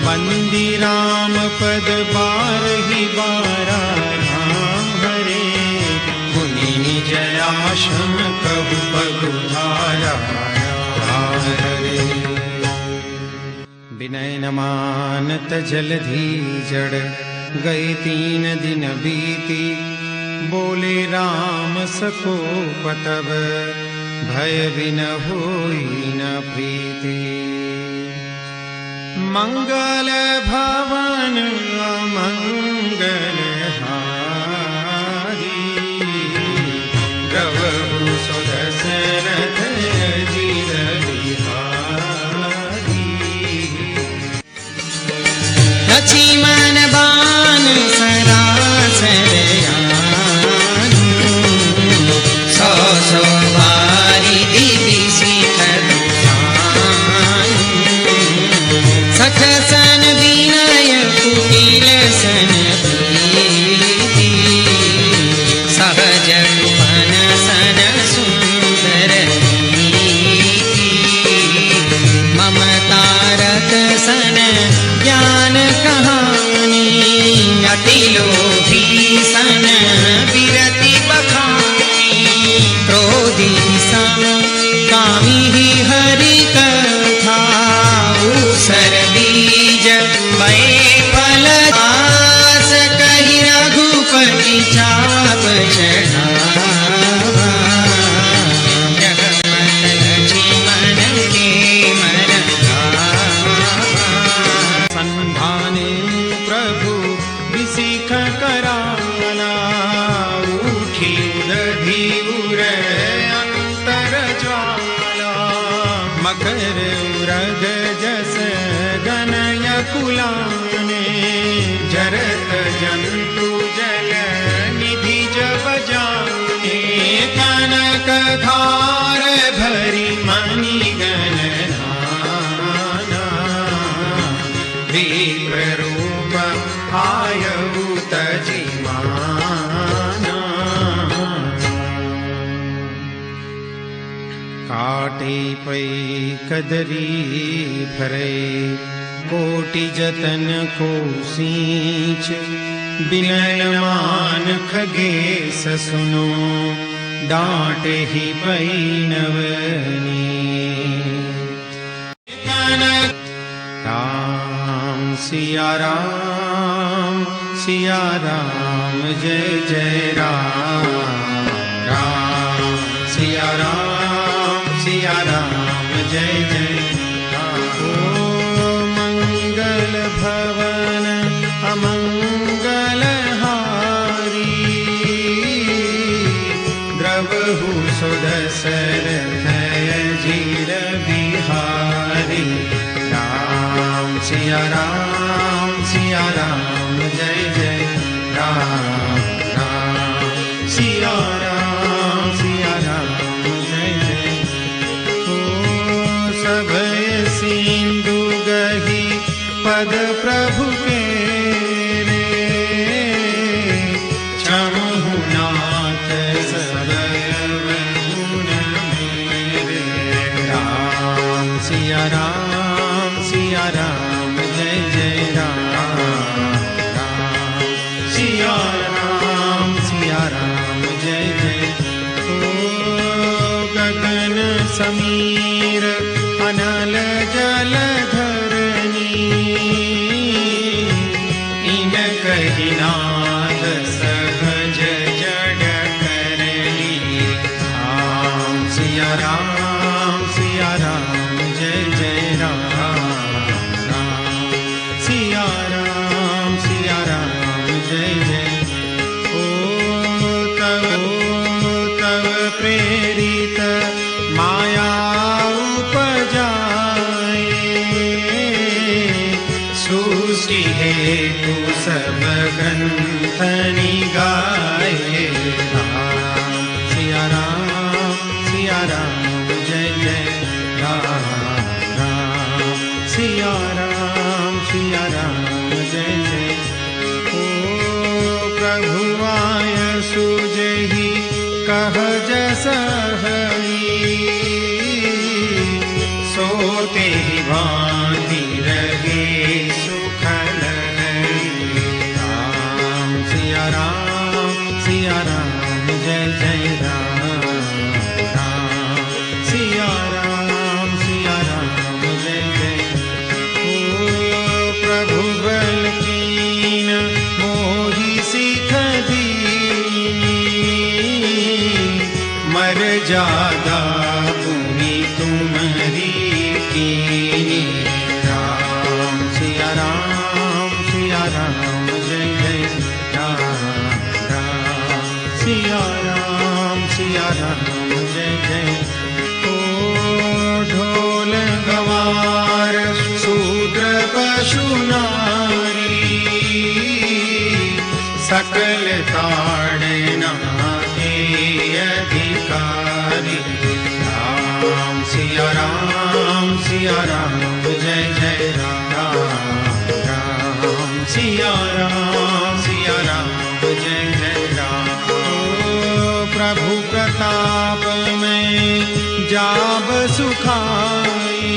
बंदी राम पद बारहि बारा राम हरे। मुनि निज आश्रम कहु पगुधारा राम हरे। विनय न मानत जलधि जड़ गए 3 दिन बीती। बोले राम सको पतव भय बिन होई न प्रीति। मंगल भवन अमंगल हारी। द्रवहु सुदशरथ अजिर बिहारी। लक्ष्मण बाण सरासर सौ सौ बारी दिवि शिखर सख सन विनय कुटिल सन प्रीति। सहज मन सन सुंदर नीति। ममता रत सन ज्ञान कहानी। अति लोभी सन विरति बखानी। क्रोधी सम कामी ही हरि कथा। ऊसर बीज मय फल आस कहि रघुपति चाप चढ़ावा। जगमत लक्ष्मण के मन भावा। संधाने प्रभु विसिख कराला। उठी उदधि उर अंतर ज्वाला। मकर उरग जस गनय कुलाने। जरत जंतु जल निधि जब जाने। कनक धार भरी मणि गणना। विप्र रूप आयु तजिमाना। काटे पै कदरी भरे। कोटि जतन को सींच। बिलन मान खगेश सुनो। डांटे ही पै नवनी। राम सिया राम जय जय राम। राम सिया राम जय जय राम। ओ मंगल भवन अमंगल हारी। द्रवहु सुदशरथ अजिर बिहारी। राम सिया राम जय जय राम। राम सिया राम जय जय। ओ सभय सिंधु गही पद प्रभु के रे। क्षम सिया राम जय जय। ओ गगन समीर अनल जल धरनी, इन कही नाद सहज जड़ करनी। राम सिया राम जय जय राम राम। सिया राम जय जय। ओ तव प्रेरित माया उपजाए, सृष्टि हेतु सब ग्रंथ निगाए। राम सिया राम जय जय राम राम। सिया राम जय जय। ओ प्रभु आय सुजहि कह जस हरि, सोते ही बांधि रहे सुख लहरी। राम सिया राम जय जय राम राम। सिया राम जय जय। ओ प्रभु बल कीन मोहि सिख दीनी, मर्यादा भूमि तुम्हारी कीनी। राम सिया राम जय जय राम राम। सिया राम जय जय। ओ ढोल गवार शूद्र पशु नारी, सकल ताड़ना के अधिकारी। राम सिया राम जय जय राम राम। सिया राम जय जय राम। ओ प्रभु प्रताप में जाब सुखाई,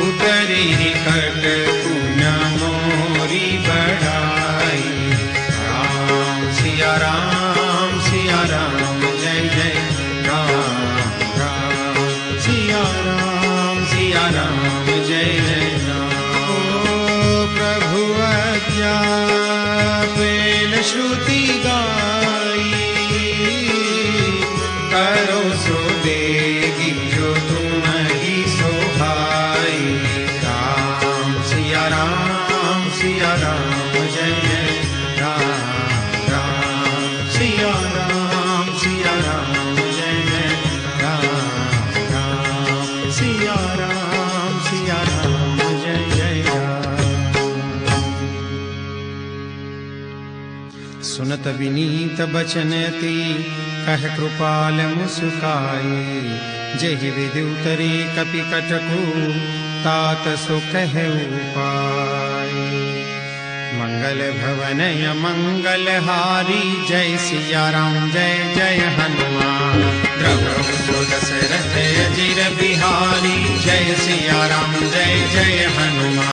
उतरी कट पुन मोरी बढ़ाई। राम सिया राम जय जय राम राम। सिया राम जय जय राम। ओ प्रभु आज्ञा पेल श्रुति गाई, करो सो देगी जो तुम ही सो भाई। राम सिया राम जय जय राम राम। सिया राम जय जय राम राम। सिया राम जय जय राम। सुनत विनीत बचन अति, कह कृपाल मुस्काए। जहि विधि उतरे कपि कटकु, तात सो कह उपाय। मंगल भवनय मंगल हारी, जय सिया राम जय जय हनुमान। द्रवहु सो दशरथ अजिर बिहारी, जय सिया राम जय जय हनुमान।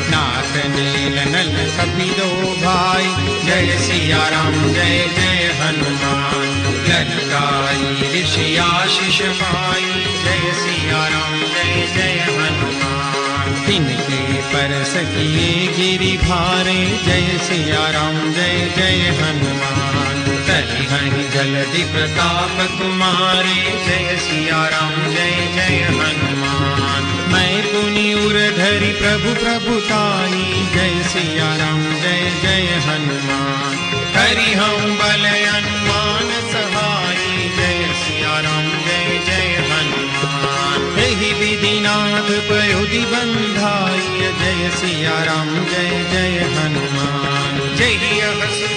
नाथ नील नल कपि दो भाई, जय सिया राम जय जय हनुमान। ललकाई ऋषि आशीष पाई, जय सिया राम जय जय हनुमान। तिनके परस किए गिरि भारे, जय सिया राम जय जय हनुमान। तरिहनि जलधि प्रताप तुम्हारे, जय सिया राम जय जय हनुमान। मैं पुनि उर धरि प्रभु प्रभुताई, जय सिया राम जय जय हनुमान। हरि हम बल हनुमान सहाई, जय सिया राम जय जय हनुमान। एहि विधिनाथ पयोधि बंधाई, जय सिया राम जय जय हनुमान। जय अहसु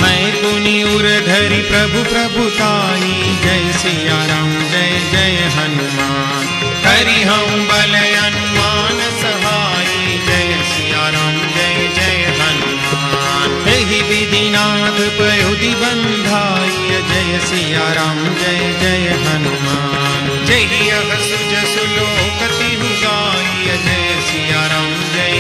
मैं पुनि उर धरि प्रभु प्रभुताई, जय सिया राम जय जय हनुमान। हरि हम बल हनुमान सहाई, जय सिया राम जय जय हनुमान। एहि विधिनाथ पयोधि बंधाई, जय सिया राम जय जय हनुमान। जय अहसु जसु लोक तिहु गाई, जय सिया राम जय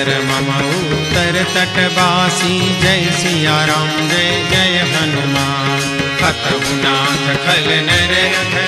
सर मम उत्तर तटवासी जय सिया राम जय जय हनुमान। हतहु नाथ खल नर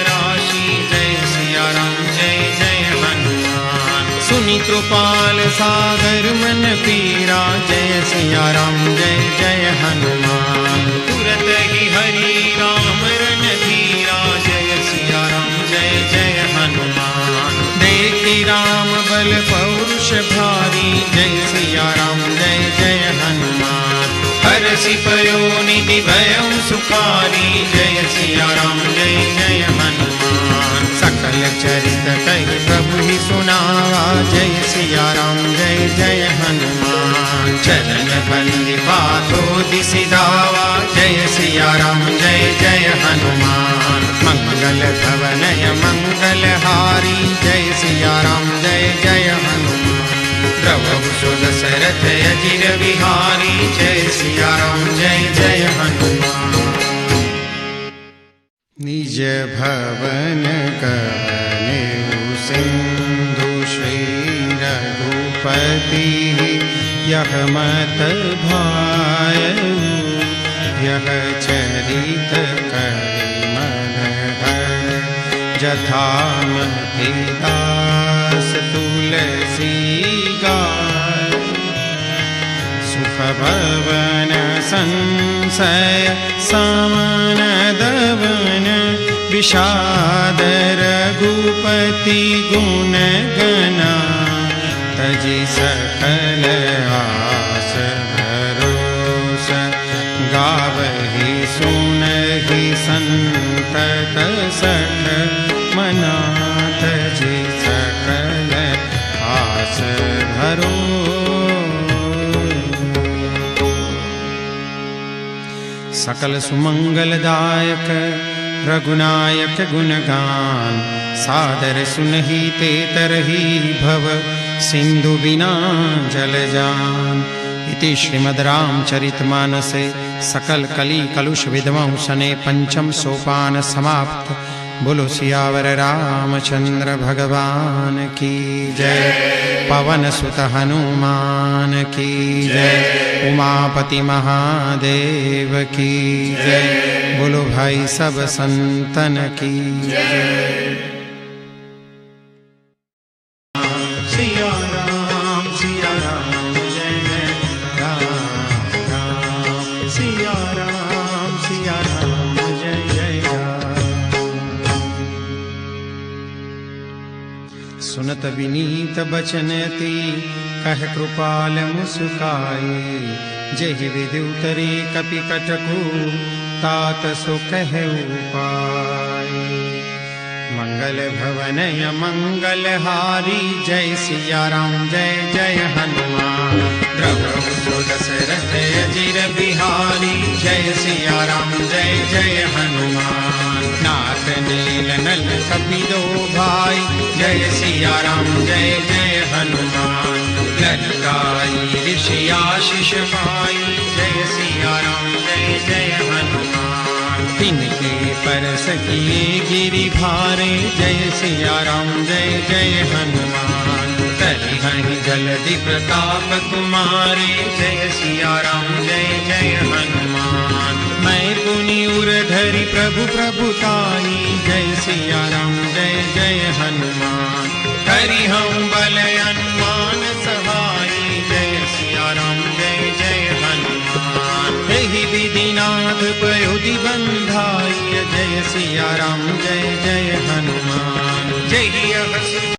राशि जय सिया राम जय जय हनुमान। सुनि कृपाल सागर मन पीरा जय सिया राम जय जय हनुमान। तुरत ही हरि राम रन धीरा जय सिया राम जय जय हनुमान। देखी राम बल पौरुष भारी जय सिया राम जय जय हनुमान। हरषि पयो निधि भयउ सुखारी जय सिया राम जय जय हनुमान। सकल चरित कहि प्रभु ही सुनावा जय सिया राम जय जय हनुमान। चरण बंदी पाथो सिधावा जय सिया राम जय जय हनुमान। मंगल भवनय मंगल हारी जय सिया राम जय जय हनुमान। द्रवहु सुदशरथ अजिर बिहारी जय सिया राम जय जय हनुमान। निज भवन कहनेउ सिंधु श्री रघुपति यह मत भायउ। यह चरित करि मन हर जथामति दास तुलसी गाय। सुख भवन संशय समन दवन विषाद रघुपति गुण गना। तजि सकल आस भरोस गावहि सुनहि संतत सठ मना। तजि सकल आस भरोस। सकल सुमंगलदायक रघुनायक गुणगान। सादर सुनहि ते तरहि भव सिंधु बिना जल जान। इति श्रीमद् रामचरितमानसे सकल कली कलुष विद्वांसने पंचम सोपान समाप्त। बोलो सियावर रामचंद्र भगवान की जय। पवन सुत हनुमान की जय। उमापति महादेव की जय। बोलो भाई सब संतन की जय। सिया राम जय जय राम राम। सिया राम जय जय राम। सुनत विनीत बचन अति कह कृपाल मुस्काए। जेहि विधि उतरे कपि कटकु तात सो कहु पाए। मंगल भवनय मंगल हारी जय सिया राम जय जय हनुमान। द्रवहु सुदशरथ अजिर बिहारी जय सिया राम जय जय हनुमान। नाथ नील नल कपिलो भाई जय सिया राम जय जय हनुमान। ललिताई ऋषि आशीष पाई जय सिया राम जय जय हनुमान। तिनके परस किए गिरि भारे जय सिया राम जय जय हनुमान। तरिहहि जलधि प्रताप तुम्हारे जय सिया राम जय जय हनुमान। मैं पुनि उर धरि प्रभु प्रभुताई जय सिया राम जय जय हनुमान। हरिहम बल अनुमान सहाई जय सिया राम जय जय हनुमान। एहि विधिनाथ पयोधि बंधाई जय सिया राम जय जय हनुमान। जय